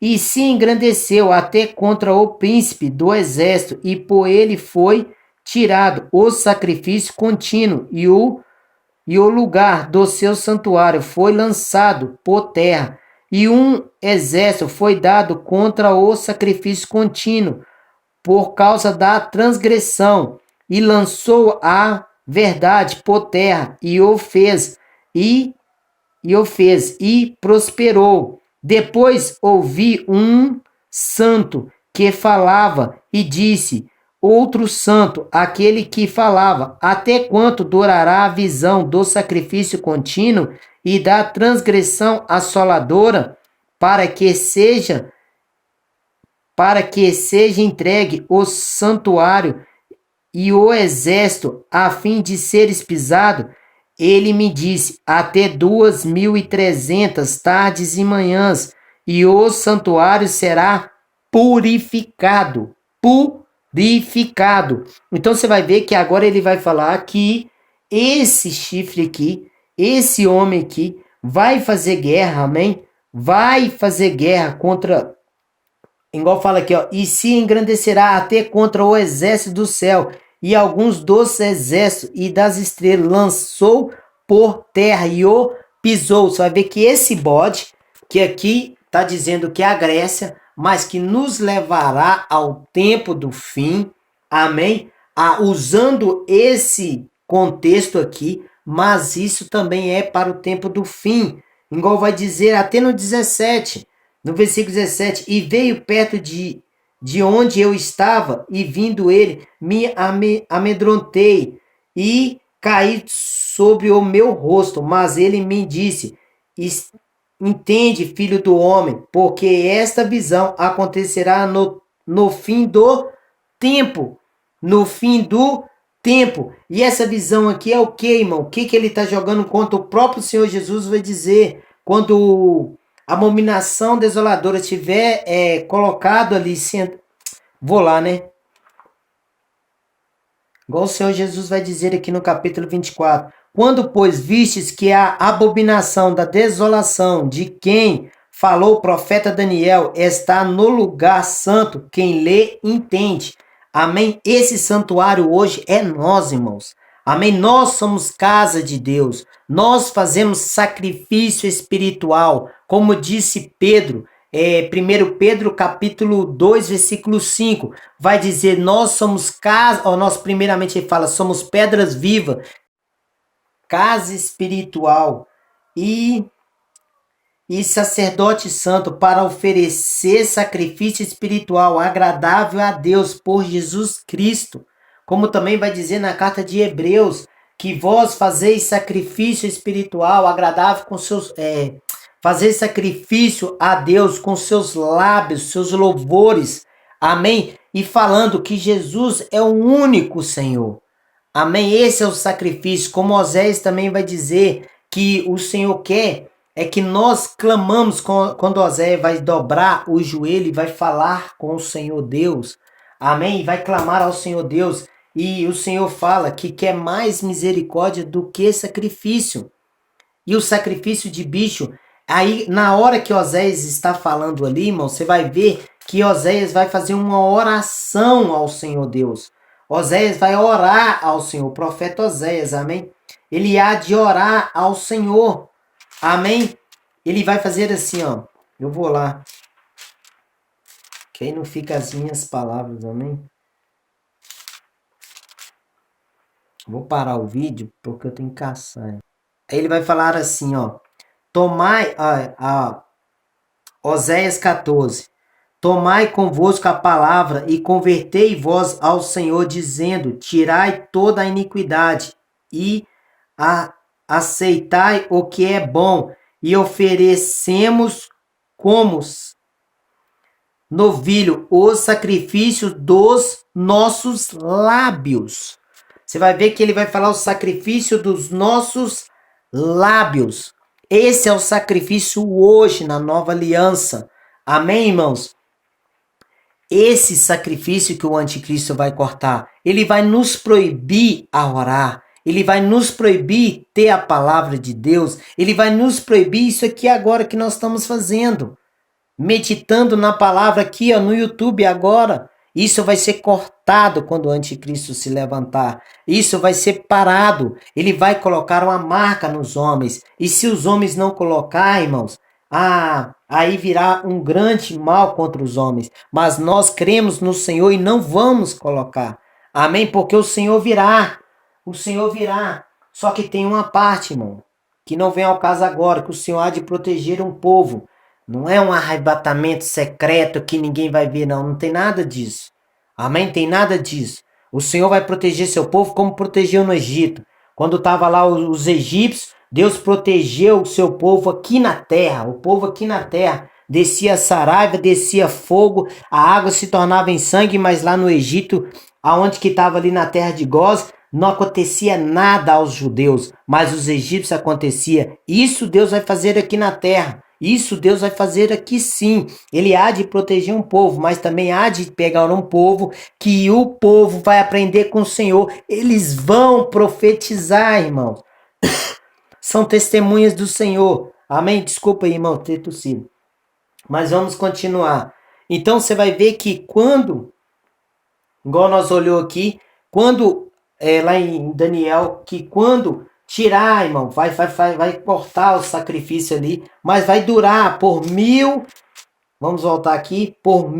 E se engrandeceu até contra o príncipe do exército, e por ele foi tirado o sacrifício contínuo, e o lugar do seu santuário foi lançado por terra, e um exército foi dado contra o sacrifício contínuo, por causa da transgressão, e lançou a verdade por terra, e prosperou. Depois ouvi um santo que falava e disse: outro santo, aquele que falava: até quanto durará a visão do sacrifício contínuo e da transgressão assoladora, para que seja entregue o santuário e o exército, a fim de seres pisado? Ele me disse: até 2.300 tardes e manhãs, e o santuário será purificado. Purificado. Então você vai ver que agora ele vai falar que esse chifre aqui, esse homem aqui, vai fazer guerra, amém? Vai fazer guerra contra, igual fala aqui, ó, e se engrandecerá até contra o exército do céu, e alguns dos exércitos e das estrelas lançou por terra e o pisou. Você vai ver que esse bode, que aqui está dizendo que é a Grécia, mas que nos levará ao tempo do fim, amém? Usando esse contexto aqui, mas isso também é para o tempo do fim, igual vai dizer até no 17. No versículo 17, e veio perto de onde eu estava, e vindo ele, me amedrontei, e caí sobre o meu rosto. Mas ele me disse: entende, filho do homem, porque esta visão acontecerá no fim do tempo. No fim do tempo. E essa visão aqui é o que, irmão? O que ele está jogando contra o próprio Senhor Jesus vai dizer quando a abominação desoladora estiver colocado ali, vou lá, né? Igual o Senhor Jesus vai dizer aqui no capítulo 24. Quando, pois, vistes que a abominação da desolação de quem falou o profeta Daniel está no lugar santo, quem lê, entende. Amém? Esse santuário hoje é nós, irmãos. Amém? Nós somos casa de Deus. Nós fazemos sacrifício espiritual. Como disse Pedro, 1 Pedro capítulo 2, versículo 5, vai dizer, nós somos casa, nós primeiramente ele fala, somos pedras vivas, casa espiritual e sacerdote santo para oferecer sacrifício espiritual agradável a Deus por Jesus Cristo. Como também vai dizer na carta de Hebreus, que vós fazeis sacrifício espiritual agradável com seus... fazer sacrifício a Deus com seus lábios, seus louvores. Amém? E falando que Jesus é o único Senhor. Amém? Esse é o sacrifício. Como Osés também vai dizer que o Senhor quer é que nós clamamos quando Osés vai dobrar o joelho e vai falar com o Senhor Deus. Amém? Vai clamar ao Senhor Deus. E o Senhor fala que quer mais misericórdia do que sacrifício. E o sacrifício de bicho, aí na hora que Osés está falando ali, irmão, você vai ver que Osés vai fazer uma oração ao Senhor Deus. Osés vai orar ao Senhor, o profeta Osés, amém? Ele há de orar ao Senhor, amém? Ele vai fazer assim, ó, eu vou lá, que aí não fica as minhas palavras, amém? Vou parar o vídeo porque eu tenho que caçar. Ele vai falar assim, ó. Tomai, Oséias 14. Tomai convosco a palavra e convertei vós ao Senhor, dizendo, tirai toda a iniquidade e aceitai o que é bom e oferecemos como novilho os sacrifícios dos nossos lábios. Você vai ver que ele vai falar o sacrifício dos nossos lábios. Esse é o sacrifício hoje na nova aliança. Amém, irmãos? Esse sacrifício que o anticristo vai cortar, ele vai nos proibir a orar. Ele vai nos proibir ter a palavra de Deus. Ele vai nos proibir isso aqui agora que nós estamos fazendo. Meditando na palavra aqui, ó, no YouTube agora. Isso vai ser cortado quando o anticristo se levantar. Isso vai ser parado. Ele vai colocar uma marca nos homens. E se os homens não colocar, irmãos, aí virá um grande mal contra os homens. Mas nós cremos no Senhor e não vamos colocar. Amém? Porque o Senhor virá. O Senhor virá. Só que tem uma parte, irmão, que não vem ao caso agora, que o Senhor há de proteger um povo. Não é um arrebatamento secreto que ninguém vai ver, não. Não tem nada disso. Amém? Tem nada disso. O Senhor vai proteger seu povo como protegeu no Egito. Quando estava lá os egípcios, Deus protegeu o seu povo aqui na terra. O povo aqui na terra. Descia saraiva, descia fogo, a água se tornava em sangue, mas lá no Egito, aonde que estava ali na terra de Gós, não acontecia nada aos judeus, mas os egípcios acontecia. Isso Deus vai fazer aqui na terra. Isso Deus vai fazer aqui sim. Ele há de proteger um povo, mas também há de pegar um povo que o povo vai aprender com o Senhor. Eles vão profetizar, irmãos. São testemunhas do Senhor. Amém? Desculpa aí, irmão, ter tossido. Mas vamos continuar. Então você vai ver que quando, igual nós olhou aqui, quando, lá em Daniel, que quando tirar, irmão, vai cortar o sacrifício ali, mas vai durar por 1000, vamos voltar aqui, por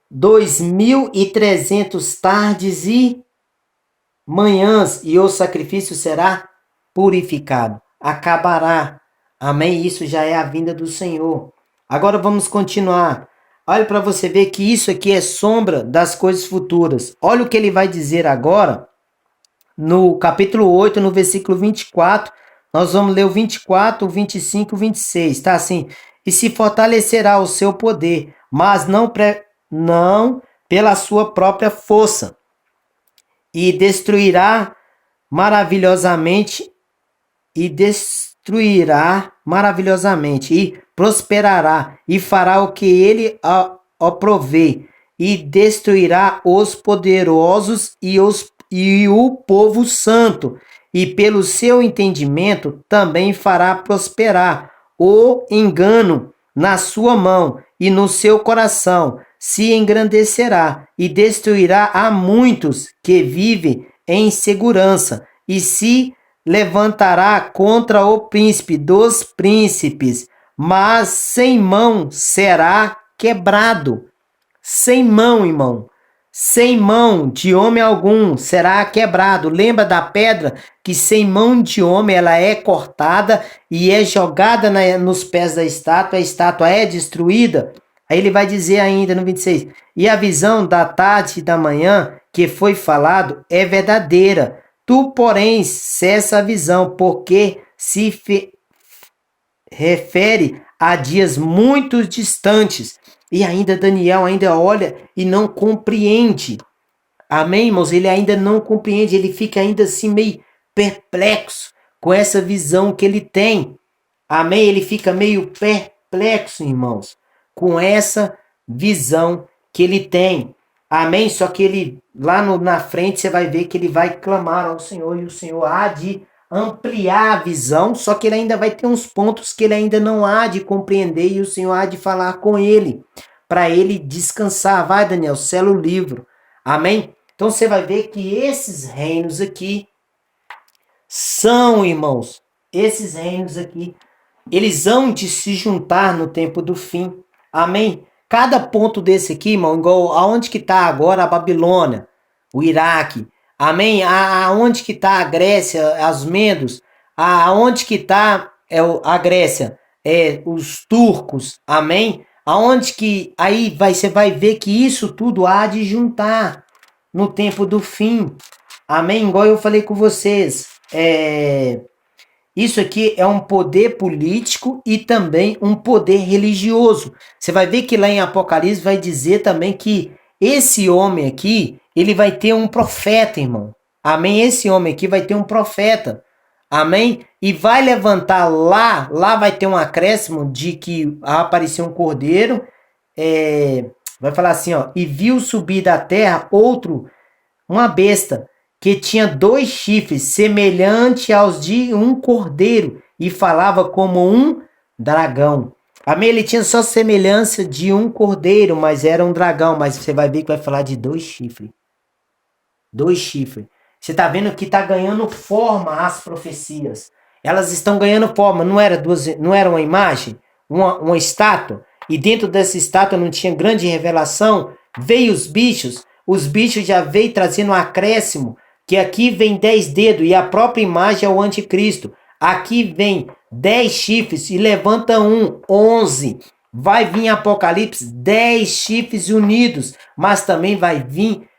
2300 tardes e manhãs, e o sacrifício será purificado, acabará. Amém? Isso já é a vinda do Senhor. Agora vamos continuar. Olha para você ver que isso aqui é sombra das coisas futuras. Olha o que ele vai dizer agora no capítulo 8, no versículo 24. Nós vamos ler o 24, o 25 e o 26. Tá assim: e se fortalecerá o seu poder, mas não pela sua própria força, e destruirá maravilhosamente e prosperará e fará o que ele aprover e destruirá os poderosos e o povo santo, e pelo seu entendimento também fará prosperar o engano na sua mão, e no seu coração se engrandecerá e destruirá a muitos que vivem em segurança, e se levantará contra o príncipe dos príncipes, mas sem mão será quebrado. Sem mão, irmão. Sem mão de homem algum será quebrado. Lembra da pedra que sem mão de homem ela é cortada e é jogada nos pés da estátua, a estátua é destruída? Aí ele vai dizer ainda no 26, e a visão da tarde e da manhã que foi falado é verdadeira. Tu, porém, cessa a visão, porque se refere a dias muito distantes. E ainda Daniel ainda olha e não compreende. Amém, irmãos? Ele ainda não compreende, ele fica ainda assim meio perplexo com essa visão que ele tem. Amém? Ele fica meio perplexo, irmãos, com essa visão que ele tem. Amém? Só que ele, lá na frente, você vai ver que ele vai clamar ao Senhor, e o Senhor há de ampliar a visão, só que ele ainda vai ter uns pontos que ele ainda não há de compreender, e o Senhor há de falar com ele, para ele descansar. Vai, Daniel, sela o livro. Amém? Então você vai ver que esses reinos aqui são, irmãos, esses reinos aqui, eles hão de se juntar no tempo do fim. Amém? Cada ponto desse aqui, irmão, igual aonde que está agora a Babilônia, o Iraque, Amém? Aonde que está a Grécia, os Mendos? Aonde que está a Grécia? Os turcos, amém? Aonde que aí você vai ver que isso tudo há de juntar no tempo do fim. Amém? Igual eu falei com vocês. Isso aqui é um poder político e também um poder religioso. Você vai ver que lá em Apocalipse vai dizer também que esse homem aqui, ele vai ter um profeta, irmão. Amém? Esse homem aqui vai ter um profeta. Amém? E vai levantar lá vai ter um acréscimo de que apareceu um cordeiro. Vai falar assim, ó. E viu subir da terra uma besta que tinha 2 chifres, semelhante aos de um cordeiro, e falava como um dragão. Amém? Ele tinha só semelhança de um cordeiro, mas era um dragão. Mas você vai ver que vai falar de 2 chifres. 2 chifres. Você está vendo que está ganhando forma as profecias. Elas estão ganhando forma. Não era uma imagem? Uma estátua? E dentro dessa estátua não tinha grande revelação? Veio os bichos já veio trazendo um acréscimo, que aqui vem 10 dedos e a própria imagem é o anticristo. Aqui vem 10 chifres e levanta 11. Vai vir Apocalipse 10 chifres unidos, mas também vai vir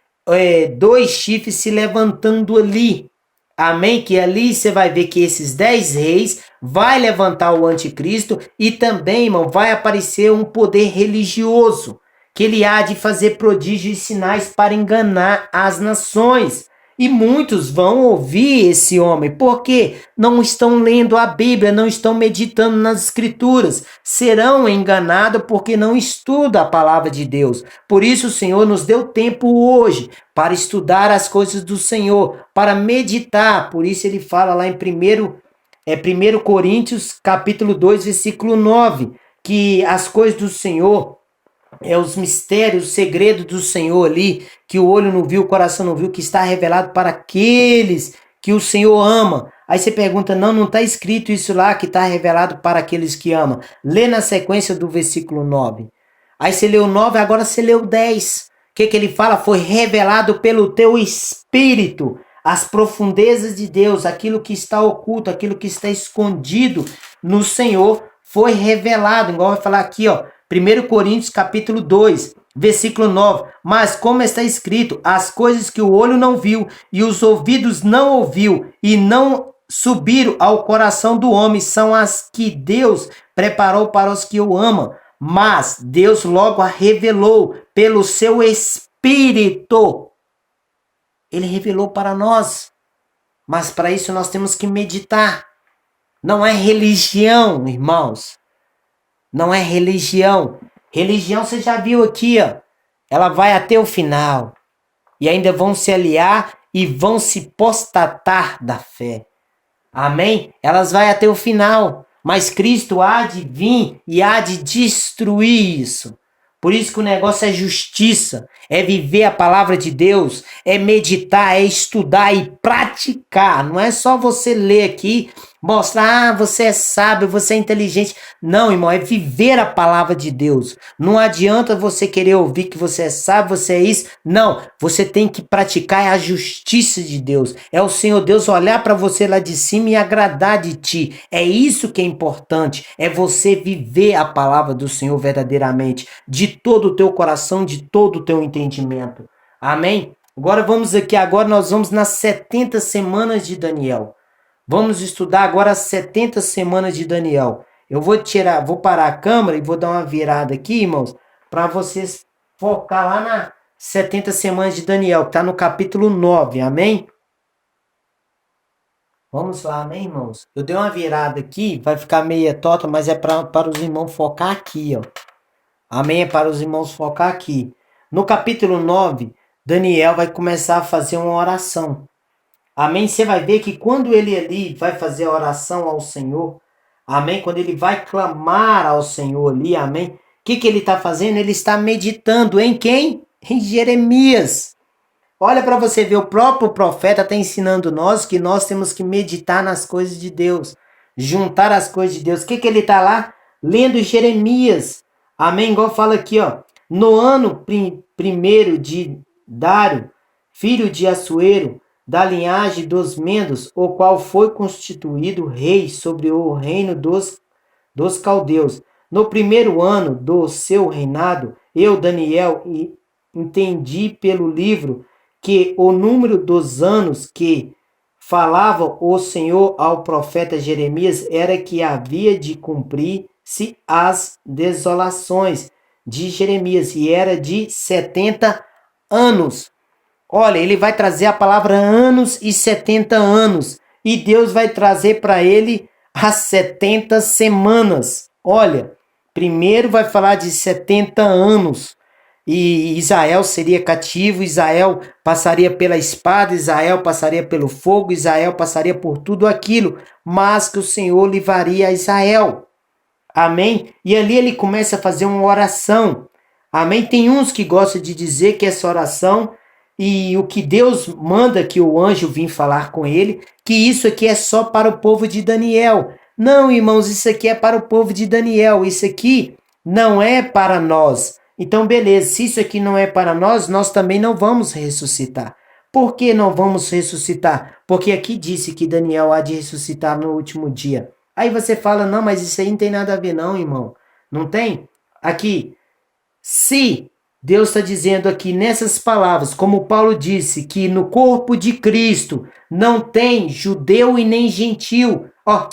2 chifres se levantando ali. Amém? Que ali você vai ver que esses 10 reis vai levantar o anticristo e também, irmão, vai aparecer um poder religioso, que ele há de fazer prodígios e sinais para enganar as nações. E muitos vão ouvir esse homem, porque não estão lendo a Bíblia, não estão meditando nas Escrituras. Serão enganados porque não estudam a palavra de Deus. Por isso o Senhor nos deu tempo hoje para estudar as coisas do Senhor, para meditar. Por isso ele fala lá em 1 Coríntios, capítulo 2, versículo 9, que as coisas do Senhor os mistérios, o segredo do Senhor ali, que o olho não viu, o coração não viu, que está revelado para aqueles que o Senhor ama. Aí você pergunta, não está escrito isso lá, que está revelado para aqueles que amam. Lê na sequência do versículo 9. Aí você leu 9, agora você leu 10. O que ele fala? Foi revelado pelo teu espírito as profundezas de Deus, aquilo que está oculto, aquilo que está escondido no Senhor, foi revelado. Igual vai falar aqui, ó. 1 Coríntios capítulo 2, versículo 9. Mas como está escrito, as coisas que o olho não viu e os ouvidos não ouviu e não subiram ao coração do homem são as que Deus preparou para os que o amam. Mas Deus logo a revelou pelo seu Espírito. Ele revelou para nós. Mas para isso nós temos que meditar. Não é religião, irmãos. Não é religião. Religião você já viu aqui, ó. Ela vai até o final. E ainda vão se aliar e vão se postatar da fé. Amém? Elas vão até o final. Mas Cristo há de vir e há de destruir isso. Por isso que o negócio é justiça, é viver a palavra de Deus, é meditar, é estudar e praticar. Não é só você ler aqui, mostrar, você é sábio, você é inteligente. Não, irmão, é viver a palavra de Deus. Não adianta você querer ouvir que você é sábio, você é isso. Não, você tem que praticar a justiça de Deus. É o Senhor Deus olhar para você lá de cima e agradar de ti. É isso que é importante, é você viver a palavra do Senhor verdadeiramente, de todo o teu coração, de todo o teu entendimento. Amém? Agora nós vamos nas 70 semanas de Daniel. Vamos estudar agora as 70 semanas de Daniel. Eu vou parar a câmera e vou dar uma virada aqui, irmãos, para vocês focar lá na 70 semanas de Daniel, que está no capítulo 9, amém? Vamos lá, amém, irmãos? Eu dei uma virada aqui, vai ficar meia torta, mas é para os irmãos focar aqui, ó. Amém? É para os irmãos focar aqui. No capítulo 9, Daniel vai começar a fazer uma oração. Amém? Você vai ver que quando ele ali vai fazer a oração ao Senhor, amém? Quando ele vai clamar ao Senhor ali, amém? O que ele está fazendo? Ele está meditando em quem? Em Jeremias. Olha para você ver, o próprio profeta está ensinando nós que nós temos que meditar nas coisas de Deus, juntar as coisas de Deus. O que ele está lá? Lendo Jeremias. Amém? Igual fala aqui, ó. No ano primeiro de Dário, filho de Assuero, da linhagem dos Mendos, o qual foi constituído rei sobre o reino dos caldeus. No primeiro ano do seu reinado, eu, Daniel, entendi pelo livro que o número dos anos que falava o Senhor ao profeta Jeremias era que havia de cumprir-se as desolações de Jeremias, e era de 70 anos. Olha, ele vai trazer a palavra anos e 70 anos. E Deus vai trazer para ele as 70 semanas. Olha, primeiro vai falar de 70 anos. E Israel seria cativo, Israel passaria pela espada, Israel passaria pelo fogo, Israel passaria por tudo aquilo, mas que o Senhor livraria a Israel. Amém? E ali ele começa a fazer uma oração. Amém? Tem uns que gostam de dizer que essa oração e o que Deus manda que o anjo vim falar com ele, que isso aqui é só para o povo de Daniel. Não, irmãos, isso aqui é para o povo de Daniel. Isso aqui não é para nós. Então, beleza, se isso aqui não é para nós, nós também não vamos ressuscitar. Por que não vamos ressuscitar? Porque aqui disse que Daniel há de ressuscitar no último dia. Aí você fala, não, mas isso aí não tem nada a ver não, irmão. Não tem? Aqui, se Deus está dizendo aqui nessas palavras, como Paulo disse, que no corpo de Cristo não tem judeu e nem gentil. Ó,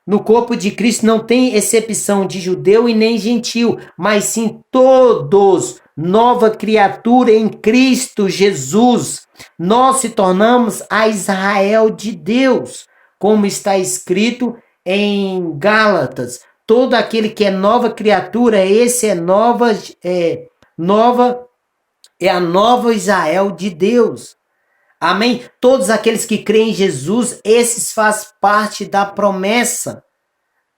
no corpo de Cristo não tem exceção de judeu e nem gentil, mas sim todos, nova criatura em Cristo Jesus. Nós se tornamos a Israel de Deus, como está escrito em Gálatas. Todo aquele que é nova criatura, esse é a nova Israel de Deus. Amém? Todos aqueles que creem em Jesus, esses fazem parte da promessa.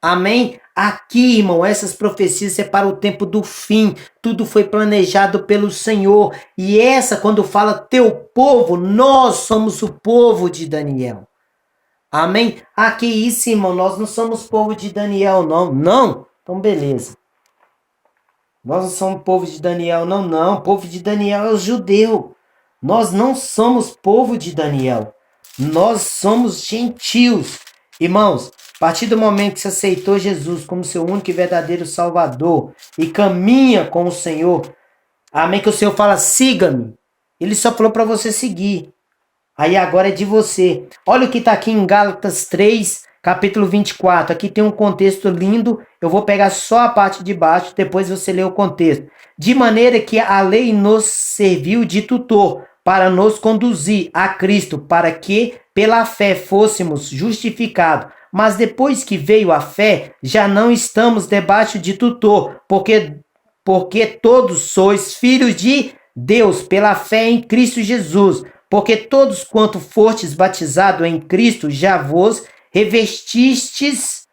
Amém? Aqui, irmão, essas profecias é para o tempo do fim. Tudo foi planejado pelo Senhor. E essa, quando fala teu povo, nós somos o povo de Daniel. Amém? Aqui isso, irmão, nós não somos povo de Daniel, não. Não? Então, beleza. Nós não somos povo de Daniel, não, não. O povo de Daniel é o judeu. Nós não somos povo de Daniel. Nós somos gentios. Irmãos, a partir do momento que você aceitou Jesus como seu único e verdadeiro Salvador e caminha com o Senhor, amém, que o Senhor fala, siga-me. Ele só falou para você seguir. Aí agora é de você. Olha o que está aqui em Gálatas 3, capítulo 24. Aqui tem um contexto lindo. Eu vou pegar só a parte de baixo, depois você lê o contexto. De maneira que a lei nos serviu de tutor para nos conduzir a Cristo, para que pela fé fôssemos justificados. Mas depois que veio a fé, já não estamos debaixo de tutor, porque todos sois filhos de Deus pela fé em Cristo Jesus. Porque todos quanto fortes batizados em Cristo, já vos revestistes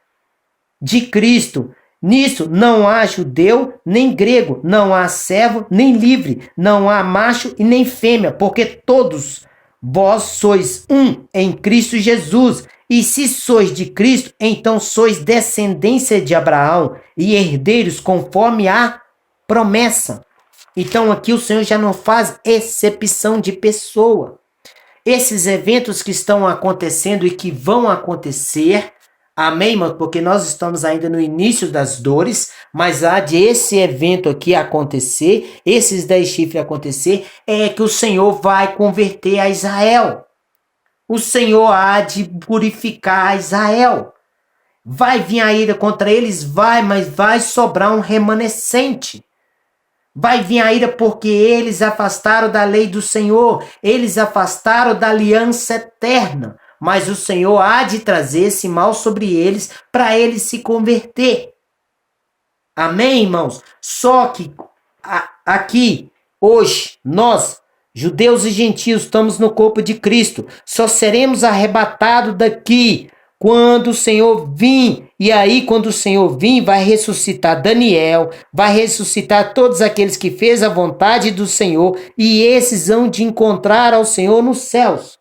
de Cristo. Nisso não há judeu nem grego, não há servo nem livre, não há macho e nem fêmea, porque todos vós sois um em Cristo Jesus. E se sois de Cristo, então sois descendência de Abraão e herdeiros conforme a promessa. Então aqui o Senhor já não faz exceção de pessoa. Esses eventos que estão acontecendo e que vão acontecer, amém, irmão? Porque nós estamos ainda no início das dores, mas há de esse evento aqui acontecer, esses 10 chifres acontecer, é que o Senhor vai converter a Israel. O Senhor há de purificar a Israel. Vai vir a ira contra eles? Vai, mas vai sobrar um remanescente. Vai vir a ira porque eles afastaram da lei do Senhor, eles afastaram da aliança eterna. Mas o Senhor há de trazer esse mal sobre eles para eles se converter. Amém, irmãos? Só que aqui, hoje, nós, judeus e gentios, estamos no corpo de Cristo. Só seremos arrebatados daqui quando o Senhor vir. E aí, quando o Senhor vir, vai ressuscitar Daniel, vai ressuscitar todos aqueles que fez a vontade do Senhor, e esses hão de encontrar ao Senhor nos céus.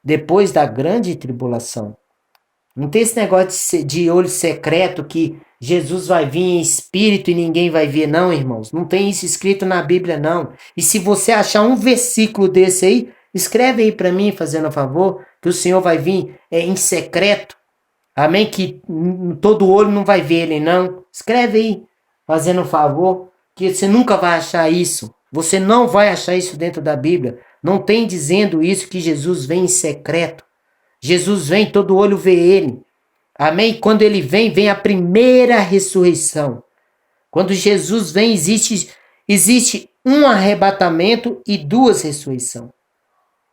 Depois da grande tribulação. Não tem esse negócio de olho secreto que Jesus vai vir em espírito e ninguém vai ver, não, irmãos. Não tem isso escrito na Bíblia, não. E se você achar um versículo desse aí, Escreve aí para mim, fazendo um favor, que o Senhor vai vir em secreto. Amém? Que todo olho não vai ver ele, não. Escreve aí, fazendo um favor, que você nunca vai achar isso. Você não vai achar isso dentro da Bíblia. Não tem dizendo isso que Jesus vem em secreto. Jesus vem, todo olho vê ele. Amém? Quando ele vem, vem a primeira ressurreição. Quando Jesus vem, existe um arrebatamento e duas ressurreições.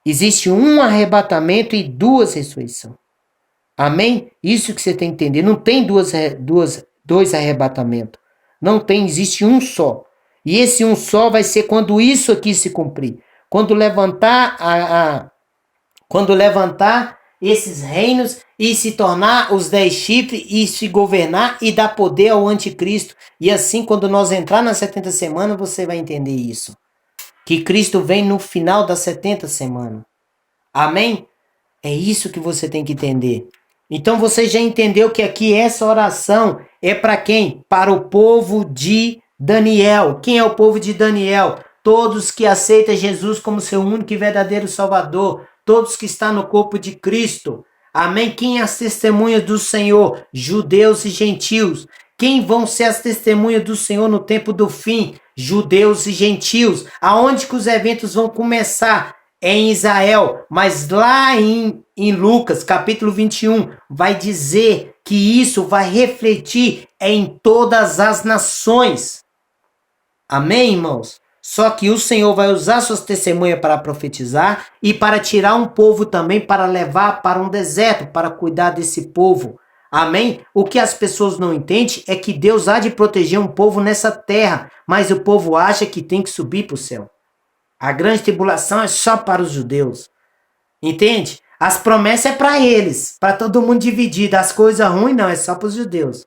Existe um arrebatamento e duas ressurreições. Amém? Isso que você tem que entender. Não tem dois arrebatamentos. Não tem, existe um só. E esse um só vai ser quando isso aqui se cumprir. Quando levantar quando levantar esses reinos e se tornar os 10 chifres e se governar e dar poder ao anticristo. E assim, quando nós entrar nas 70 semanas, você vai entender isso. Que Cristo vem no final das 70 semanas. Amém? É isso que você tem que entender. Então você já entendeu que aqui essa oração é para quem? Para o povo de Daniel. Quem é o povo de Daniel? Todos que aceitam Jesus como seu único e verdadeiro Salvador. Todos que estão no corpo de Cristo. Amém? Quem é as testemunhas do Senhor? Judeus e gentios. Quem vão ser as testemunhas do Senhor no tempo do fim? Judeus e gentios. Aonde que os eventos vão começar? Em Israel, mas lá em Lucas, capítulo 21, vai dizer que isso vai refletir em todas as nações. Amém, irmãos? Só que o Senhor vai usar suas testemunhas para profetizar e para tirar um povo também, para levar para um deserto, para cuidar desse povo. Amém? O que as pessoas não entendem é que Deus há de proteger um povo nessa terra, mas o povo acha que tem que subir para o céu. A grande tribulação é só para os judeus. Entende? As promessas é para eles, para todo mundo dividir. As coisas ruins não, é só para os judeus.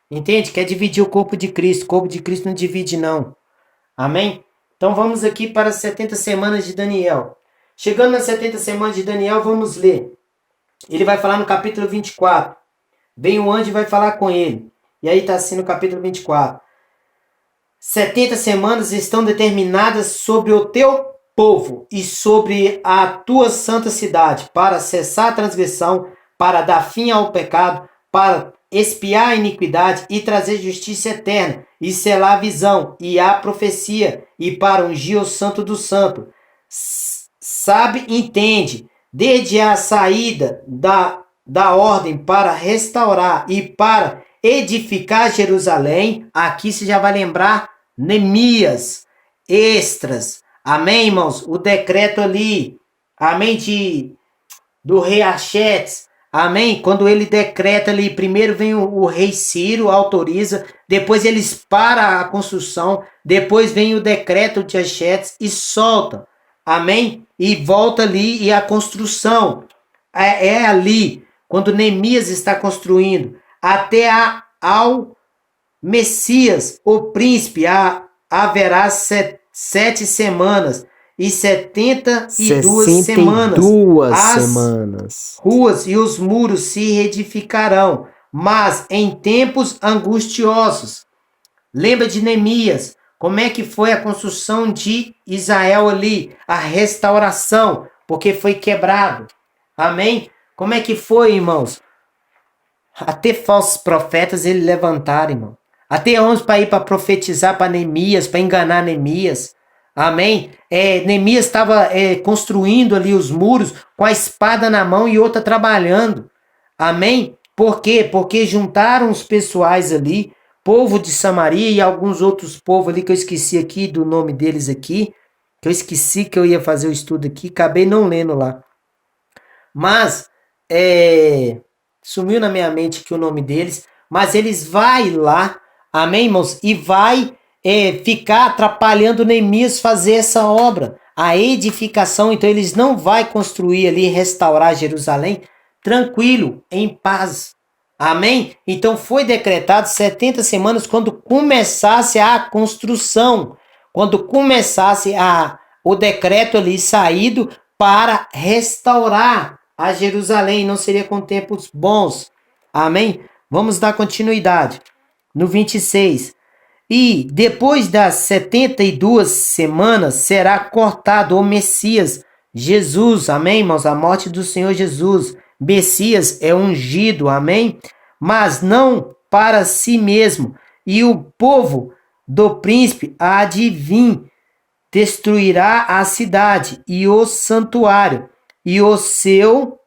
Entende? Quer dividir o corpo de Cristo. O corpo de Cristo não divide, não. Amém? Então vamos aqui para as 70 semanas de Daniel. Chegando nas 70 semanas de Daniel, vamos ler. Ele vai falar no capítulo 24. Vem o anjo e vai falar com ele. E aí está assim no capítulo 24. 70 semanas estão determinadas sobre o teu povo e sobre a tua santa cidade, para cessar a transgressão, para dar fim ao pecado, para expiar a iniquidade e trazer justiça eterna, e selar a visão e a profecia, e para ungir o santo do santo. Sabe, entende, desde a saída da ordem para restaurar e para edificar Jerusalém. Aqui você já vai lembrar Neemias, Esdras, amém, irmãos? O decreto ali, amém, do rei Artaxerxes, amém? Quando ele decreta ali, primeiro vem o rei Ciro, autoriza, depois eles param a construção, depois vem o decreto de Artaxerxes e solta, amém? E volta ali e a construção é ali, quando Neemias está construindo, até ao Messias, o príncipe, haverá 7 semanas e 72 semanas. As ruas e os muros se reedificarão, mas em tempos angustiosos. Lembra de Neemias? Como é que foi a construção de Israel ali? A restauração, porque foi quebrado. Amém? Como é que foi, irmãos? Até falsos profetas ele levantaram, irmão. Até homens para ir para profetizar para Neemias, para enganar Neemias. Amém? Neemias estava construindo ali os muros com a espada na mão e outra trabalhando. Amém? Por quê? Porque juntaram os pessoais ali, povo de Samaria e alguns outros povos ali que eu esqueci aqui do nome deles aqui, que eu esqueci que eu ia fazer o estudo aqui, acabei não lendo lá. Mas, sumiu na minha mente aqui o nome deles, mas eles vai lá, amém, irmãos? E vai ficar atrapalhando Neemias fazer essa obra, a edificação. Então eles não vai construir ali, restaurar Jerusalém, tranquilo, em paz. Amém? Então foi decretado 70 semanas quando começasse a construção, quando começasse o decreto ali saído para restaurar a Jerusalém. Não seria com tempos bons. Amém? Vamos dar continuidade. No 26. E depois das 72 semanas será cortado o Messias, Jesus, amém, irmãos? A morte do Senhor Jesus. Messias é ungido, amém? Mas não para si mesmo. E o povo do príncipe há de vir, destruirá a cidade e o santuário, e o seu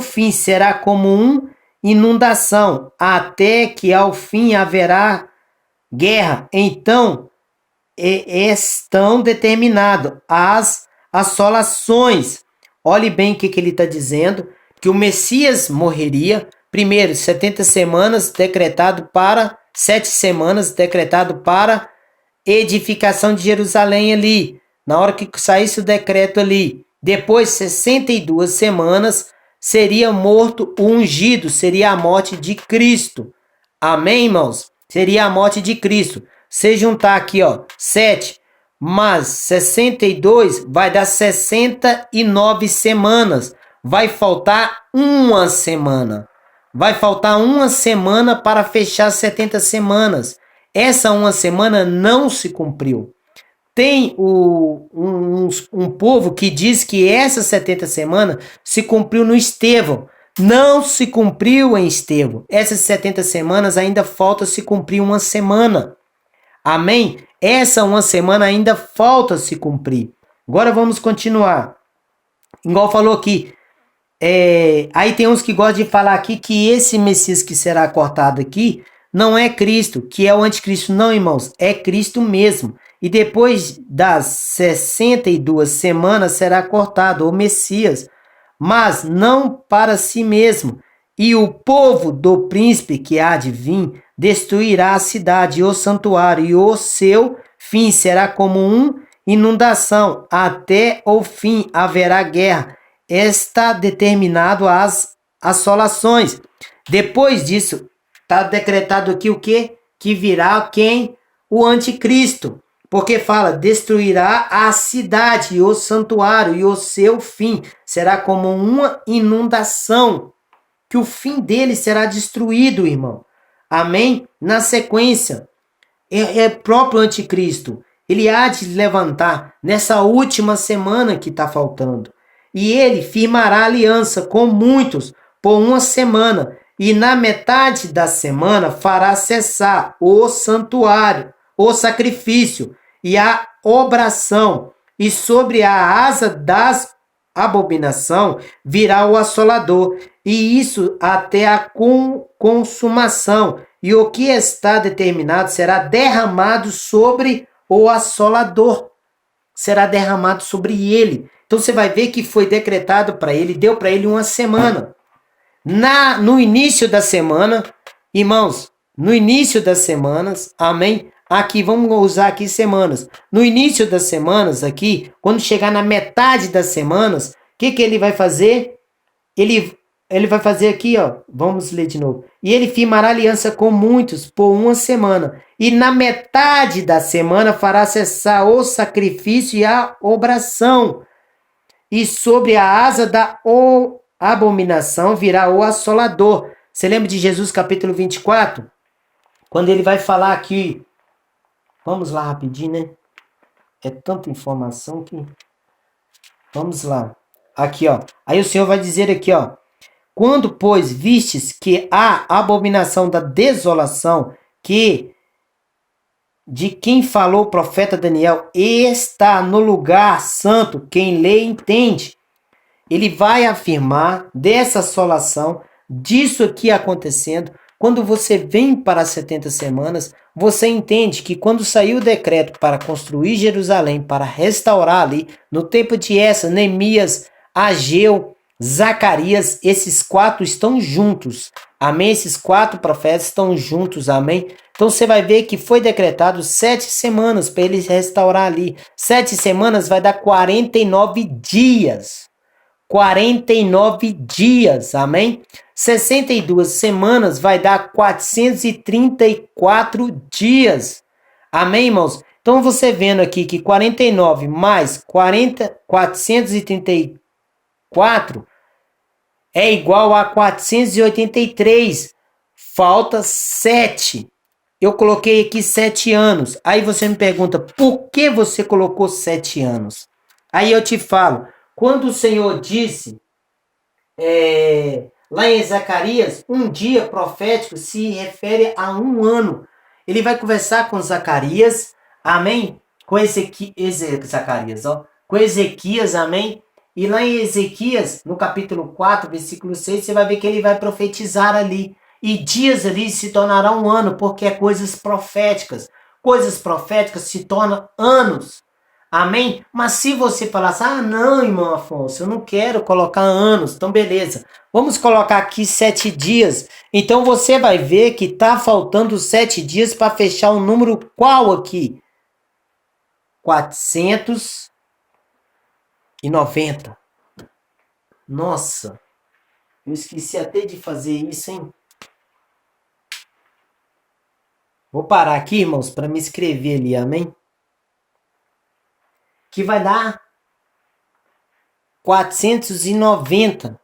fim será como uma inundação, até que ao fim haverá guerra. Então estão determinadas as assolações. Olhe bem o que ele está dizendo, que o Messias morreria, primeiro, 70 semanas, decretado para 7 semanas, decretado para edificação de Jerusalém ali, na hora que saísse o decreto ali. Depois, 62 semanas, seria morto o ungido, seria a morte de Cristo. Amém, irmãos? Seria a morte de Cristo. Se juntar aqui, ó, 7 mais 62 vai dar 69 semanas. Vai faltar uma semana. Vai faltar uma semana para fechar 70 semanas. Essa uma semana não se cumpriu. Tem um povo que diz que essa 70 semanas se cumpriu no Estevão. Não se cumpriu em Estevão. Essas 70 semanas ainda falta se cumprir uma semana. Amém? Essa uma semana ainda falta se cumprir. Agora vamos continuar. Igual falou aqui. Aí tem uns que gostam de falar aqui que esse Messias que será cortado aqui não é Cristo, que é o anticristo. Não, irmãos, é Cristo mesmo. E depois das 62 semanas será cortado o Messias, mas não para si mesmo. E o povo do príncipe que há de vir destruirá a cidade e o santuário, e o seu fim será como uma inundação. Até o fim haverá guerra. Está determinado as assolações. Depois disso, está decretado aqui o quê? Que virá quem? O anticristo. Porque fala, destruirá a cidade e o santuário, e o seu fim será como uma inundação. Que o fim dele será destruído, irmão. Amém? Na sequência, é próprio anticristo. Ele há de levantar nessa última semana que está faltando. E ele firmará aliança com muitos por uma semana. E na metade da semana fará cessar o santuário, o sacrifício e a obração. E sobre a asa das abominação virá o assolador. E isso até a consumação. E o que está determinado será derramado sobre o assolador. Será derramado sobre ele. Então você vai ver que foi decretado para ele, deu para ele uma semana. No início da semana, irmãos, no início das semanas, amém? Aqui, vamos usar aqui semanas. No início das semanas aqui, quando chegar na metade das semanas, o que ele vai fazer? Ele vai fazer aqui, ó, vamos ler de novo. E ele firmará aliança com muitos por uma semana. E na metade da semana fará cessar o sacrifício e a obração. E sobre a asa da abominação virá o assolador. Você lembra de Jesus capítulo 24? Quando ele vai falar aqui. Vamos lá rapidinho, né? É tanta informação que... Vamos lá. Aqui, ó. Aí o Senhor vai dizer aqui, ó. Quando, pois, vistes que a abominação da desolação de quem falou o profeta Daniel está no lugar santo, quem lê entende. Ele vai afirmar dessa assolação, disso aqui acontecendo. Quando você vem para as 70 semanas, você entende que quando saiu o decreto para construir Jerusalém, para restaurar ali, no tempo de Neemias, Ageu, Zacarias, esses 4 estão juntos. Amém? Esses 4 profetas estão juntos, amém? Então você vai ver que foi decretado 7 semanas para eles restaurar ali. 7 semanas vai dar 49 dias. 49 dias, amém? 62 semanas vai dar 434 dias. Amém, irmãos? Então você vendo aqui que 49 mais 434 é igual a 483. Falta 7. Eu coloquei aqui 7 anos. Aí você me pergunta, por que você colocou 7 anos? Aí eu te falo, quando o Senhor disse, lá em Zacarias, um dia profético se refere a um ano. Ele vai conversar com Zacarias, amém? Com Zacarias, ó. Com Ezequias, amém? E lá em Ezequias, no capítulo 4, versículo 6, você vai ver que ele vai profetizar ali. E dias ali se tornará um ano, porque é coisas proféticas. Coisas proféticas se tornam anos. Amém? Mas se você falar assim, não, irmão Afonso, eu não quero colocar anos, então beleza. Vamos colocar aqui 7 dias. Então você vai ver que está faltando 7 dias para fechar o número qual aqui? 490. Nossa, eu esqueci até de fazer isso, hein? Vou parar aqui, irmãos, para me escrever ali, amém? Que vai dar 490.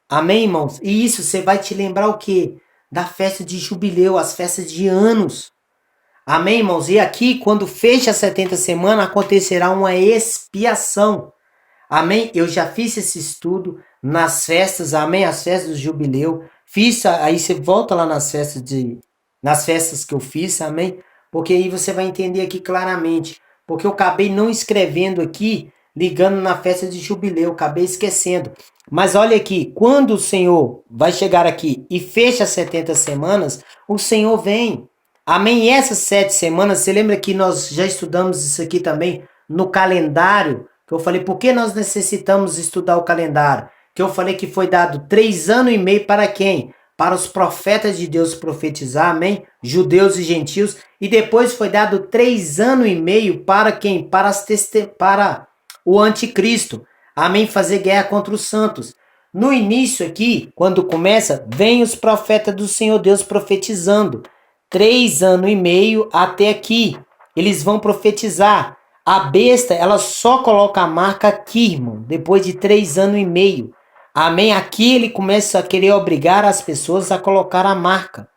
Amém, irmãos? E isso você vai te lembrar o quê? Da festa de jubileu, as festas de anos. Amém, irmãos? E aqui, quando fecha as 70 semanas, acontecerá uma expiação. Amém? Eu já fiz esse estudo nas festas, amém? As festas do jubileu. Fiz, aí você volta lá nas festas que eu fiz, amém? Porque aí você vai entender aqui claramente. Porque eu acabei não escrevendo aqui, ligando na festa de jubileu, acabei esquecendo. Mas olha aqui, quando o Senhor vai chegar aqui e fecha as 70 semanas, o Senhor vem. Amém? E essas 7 semanas, você lembra que nós já estudamos isso aqui também no calendário? Que eu falei, por que nós necessitamos estudar o calendário? Que eu falei que foi dado 3 anos e meio para quem? Para os profetas de Deus profetizar, amém? Judeus e gentios. E depois foi dado 3 anos e meio para quem? Para o anticristo. Amém? Fazer guerra contra os santos. No início aqui, quando começa, vem os profetas do Senhor Deus profetizando. 3 anos e meio até aqui. Eles vão profetizar. A besta, ela só coloca a marca aqui, irmão, depois de 3 anos e meio. Amém? Aqui ele começa a querer obrigar as pessoas a colocar a marca.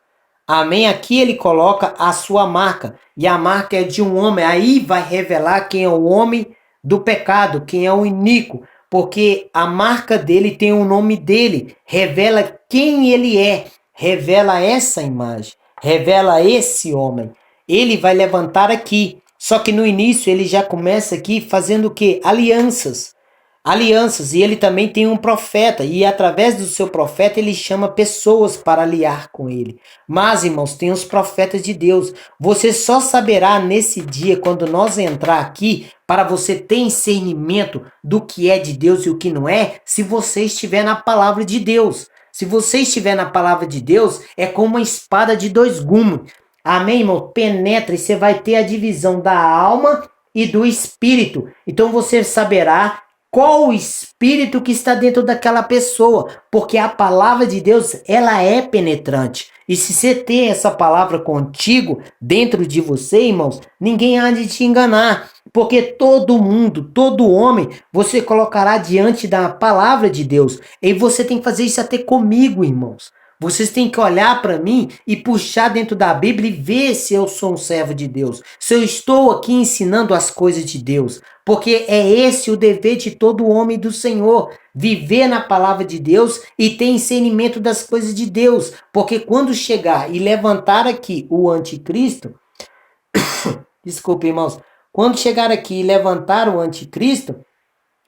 Amém? Aqui ele coloca a sua marca. E a marca é de um homem. Aí vai revelar quem é o homem do pecado, quem é o iníquo. Porque a marca dele tem o nome dele. Revela quem ele é. Revela essa imagem. Revela esse homem. Ele vai levantar aqui. Só que no início ele já começa aqui fazendo o quê? Alianças. Alianças. E ele também tem um profeta. E através do seu profeta ele chama pessoas para aliar com ele. Mas, irmãos, tem os profetas de Deus. Você só saberá nesse dia, quando nós entrar aqui, para você ter discernimento do que é de Deus e o que não é, se você estiver na palavra de Deus. Se você estiver na palavra de Deus, é como uma espada de 2 gumes. Amém, irmão? Penetra e você vai ter a divisão da alma e do espírito. Então você saberá qual o espírito que está dentro daquela pessoa. Porque a palavra de Deus, ela é penetrante. E se você ter essa palavra contigo, dentro de você, irmãos, ninguém há de te enganar. Porque todo mundo, todo homem, você colocará diante da palavra de Deus. E você tem que fazer isso até comigo, irmãos. Vocês têm que olhar para mim e puxar dentro da Bíblia e ver se eu sou um servo de Deus. Se eu estou aqui ensinando as coisas de Deus. Porque é esse o dever de todo homem do Senhor. Viver na palavra de Deus e ter discernimento das coisas de Deus. Porque quando chegar e levantar aqui o anticristo... Desculpe, irmãos. Quando chegar aqui e levantar o anticristo,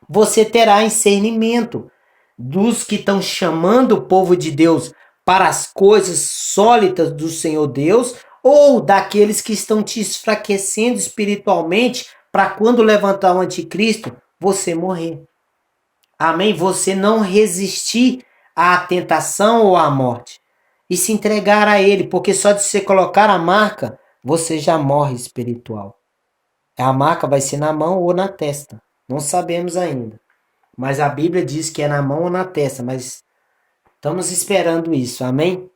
você terá discernimento dos que estão chamando o povo de Deus para as coisas sólidas do Senhor Deus, ou daqueles que estão te enfraquecendo espiritualmente para quando levantar o anticristo, você morrer. Amém? Você não resistir à tentação ou à morte e se entregar a ele, porque só de você colocar a marca, você já morre espiritual. A marca vai ser na mão ou na testa. Não sabemos ainda. Mas a Bíblia diz que é na mão ou na testa. Mas estamos esperando isso. Amém?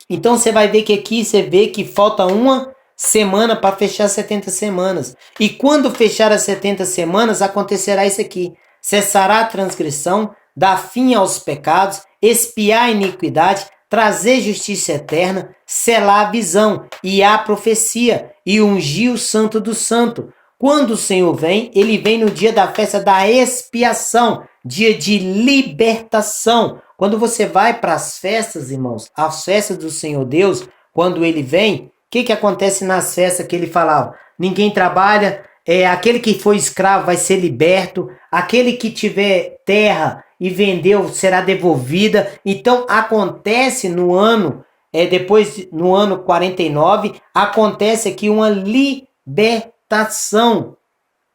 Então você vai ver que aqui você vê que falta uma semana para fechar 70 semanas. E quando fechar as 70 semanas, acontecerá isso aqui. Cessará a transgressão, dar fim aos pecados, expiar a iniquidade, trazer justiça eterna, selar a visão e a profecia e ungir o santo do santo. quando o Senhor vem, ele vem no dia da festa da expiação, dia de libertação. Quando você vai para as festas, irmãos, as festas do Senhor Deus, quando ele vem, o que acontece nas festas que ele falava? Ninguém trabalha, aquele que foi escravo vai ser liberto, aquele que tiver terra e vendeu será devolvida. Então acontece no ano, depois no ano 49, acontece aqui uma libertação.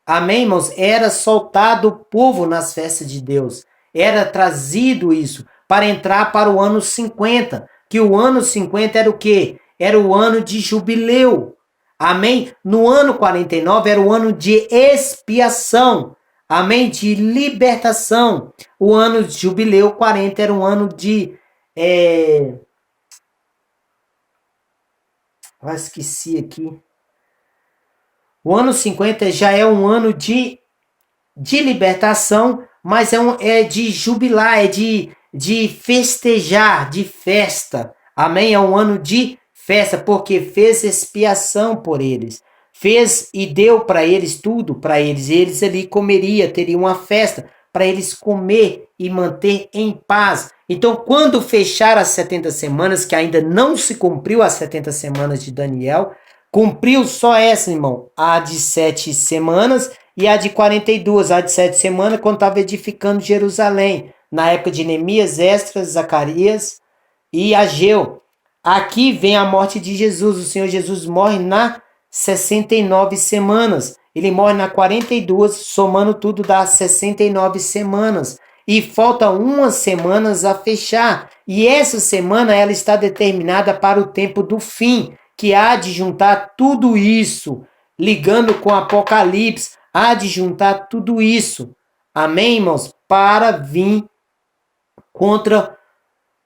Amém, irmãos? Era soltado o povo nas festas de Deus. Era trazido isso para entrar para o ano 50. Que o ano 50 era o quê? Era o ano de jubileu. Amém? No ano 49 era o ano de expiação. Amém? De libertação. O ano de jubileu 40 era um ano de... esqueci aqui. O ano 50 já é um ano de libertação, mas é de jubilar, é de festejar, de festa. Amém? É um ano de festa, porque fez expiação por eles. Fez e deu para eles tudo, para eles. Eles ali teriam uma festa para eles comer e manter em paz. Então, quando fechar as 70 semanas, que ainda não se cumpriu as 70 semanas de Daniel, cumpriu só essa, irmão, a de 7 semanas e a de 42, a de 7 semanas, quando estava edificando Jerusalém, na época de Neemias, Esdras, Zacarias e Ageu. Aqui vem a morte de Jesus. O Senhor Jesus morre na 69 semanas. Ele morre na 42, somando tudo dá 69 semanas. E falta umas semanas a fechar. E essa semana ela está determinada para o tempo do fim, que há de juntar tudo isso, ligando com Apocalipse, há de juntar tudo isso. Amém, irmãos? Para vir contra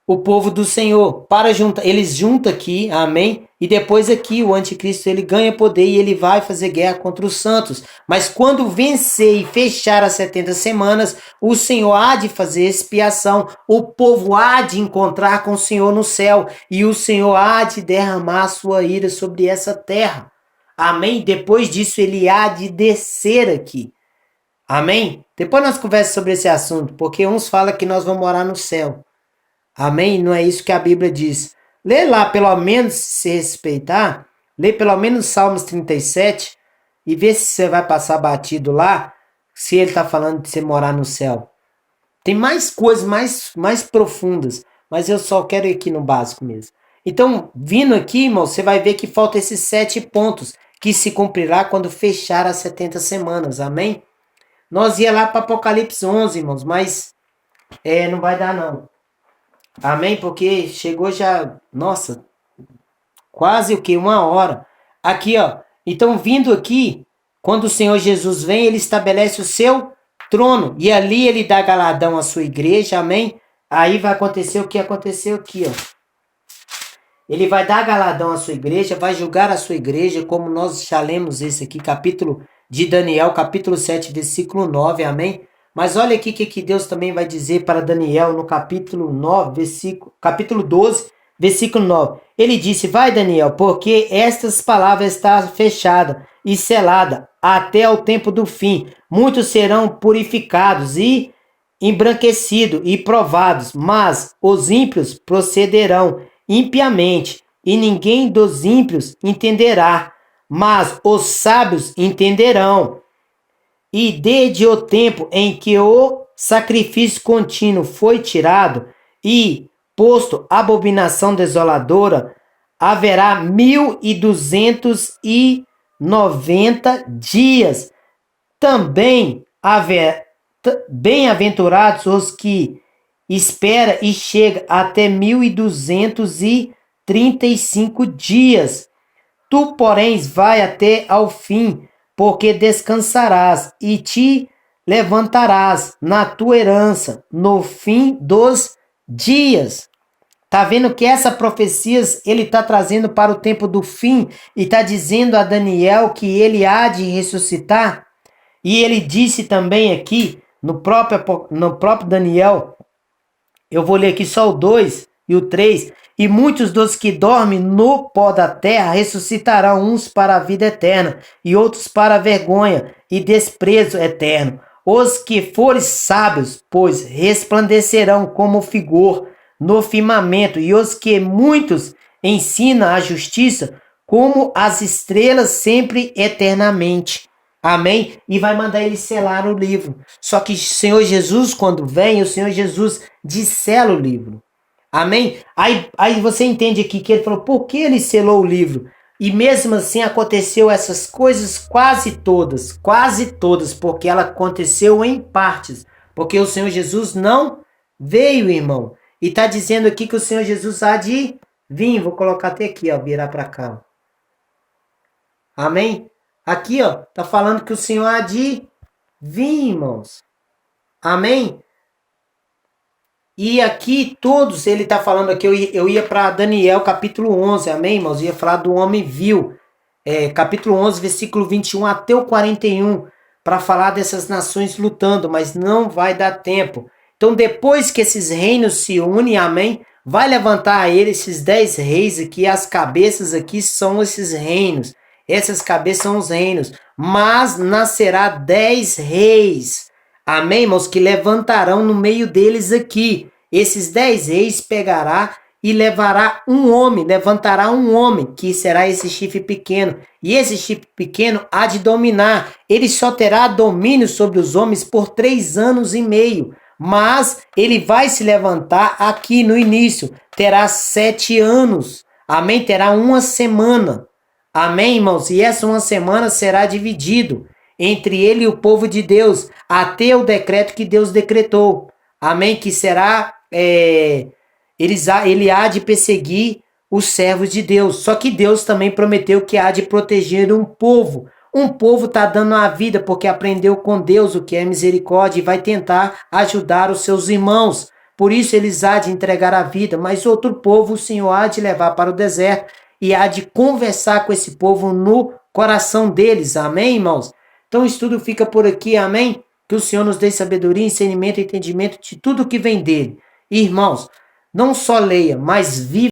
o povo do Senhor, para juntar, eles juntam aqui, amém? E depois aqui o anticristo ele ganha poder e ele vai fazer guerra contra os santos. Mas quando vencer e fechar as 70 semanas, o Senhor há de fazer expiação, o povo há de encontrar com o Senhor no céu e o Senhor há de derramar a sua ira sobre essa terra. Amém? Depois disso ele há de descer aqui. Amém? Depois nós conversamos sobre esse assunto, porque uns falam que nós vamos morar no céu. Amém? Não é isso que a Bíblia diz. Lê lá, pelo menos, se respeitar, lê pelo menos Salmos 37 e vê se você vai passar batido lá, se ele está falando de você morar no céu. Tem mais coisas mais profundas, mas eu só quero ir aqui no básico mesmo. Então, vindo aqui, irmão, você vai ver que falta esses 7 pontos que se cumprirá quando fechar as 70 semanas. Amém? Nós ia lá para Apocalipse 11, irmãos, mas não vai dar não. Amém? Porque chegou já, nossa, quase o que? 1 hora. Aqui, ó. Então, vindo aqui, quando o Senhor Jesus vem, ele estabelece o seu trono. E ali ele dá galardão à sua igreja. Amém? Aí vai acontecer o que aconteceu aqui, ó. Ele vai dar galardão à sua igreja, vai julgar a sua igreja, como nós já lemos esse aqui, capítulo de Daniel, capítulo 7, versículo 9. Amém? Mas olha aqui o que Deus também vai dizer para Daniel no capítulo 12, versículo 9. Ele disse, vai Daniel, porque estas palavras estão fechadas e seladas até o tempo do fim. Muitos serão purificados e embranquecidos e provados, mas os ímpios procederão impiamente e ninguém dos ímpios entenderá, mas os sábios entenderão. E desde o tempo em que o sacrifício contínuo foi tirado e posto abominação desoladora, haverá 1290 dias. Também bem-aventurados os que espera e chega até 1235 dias. Tu, porém, vai até ao fim, porque descansarás e te levantarás na tua herança no fim dos dias. Tá vendo que essa profecia ele está trazendo para o tempo do fim e está dizendo a Daniel que ele há de ressuscitar? E ele disse também aqui no próprio Daniel, eu vou ler aqui só o 2 e o 3, E muitos dos que dormem no pó da terra ressuscitarão, uns para a vida eterna, e outros para a vergonha e desprezo eterno. Os que forem sábios, pois, resplandecerão como o vigor no firmamento, e os que muitos ensinam a justiça, como as estrelas sempre eternamente. Amém? E vai mandar ele selar o livro. Só que o Senhor Jesus, quando vem, o Senhor Jesus dissela o livro. Amém? Aí você entende aqui que ele falou, por que ele selou o livro? E mesmo assim aconteceu essas coisas quase todas, porque ela aconteceu em partes. Porque o Senhor Jesus não veio, irmão. E está dizendo aqui que o Senhor Jesus há de vir. Vou colocar até aqui, ó, virar para cá. Amém? Aqui, ó, tá falando que o Senhor há de vir, irmãos. Amém? E aqui todos, ele tá falando aqui, eu ia para Daniel capítulo 11, amém, irmãos? Eu ia falar do homem vil, capítulo 11, versículo 21 até o 41, para falar dessas nações lutando, mas não vai dar tempo. Então depois que esses reinos se unem, amém, vai levantar a ele esses 10 reis aqui, as cabeças aqui são esses reinos. Essas cabeças são os reinos, mas nascerá 10 reis, amém, irmãos, que levantarão no meio deles aqui. Esses 10 reis pegará e levantará um homem, que será esse chifre pequeno. E esse chifre pequeno há de dominar. Ele só terá domínio sobre os homens por 3 anos e meio. Mas ele vai se levantar aqui no início. Terá 7 anos. Amém? Terá uma semana. Amém, irmãos? E essa uma semana será dividido entre ele e o povo de Deus, até o decreto que Deus decretou. Amém? Que será, ele há de perseguir os servos de Deus. Só que Deus também prometeu que há de proteger um povo. Um povo está dando a vida porque aprendeu com Deus o que é misericórdia e vai tentar ajudar os seus irmãos. Por isso eles há de entregar a vida, mas outro povo o Senhor há de levar para o deserto e há de conversar com esse povo no coração deles. Amém, irmãos? Então o estudo fica por aqui, amém? Que o Senhor nos dê sabedoria, ensinamento e entendimento de tudo que vem dele. Irmãos, não só leia, mas viva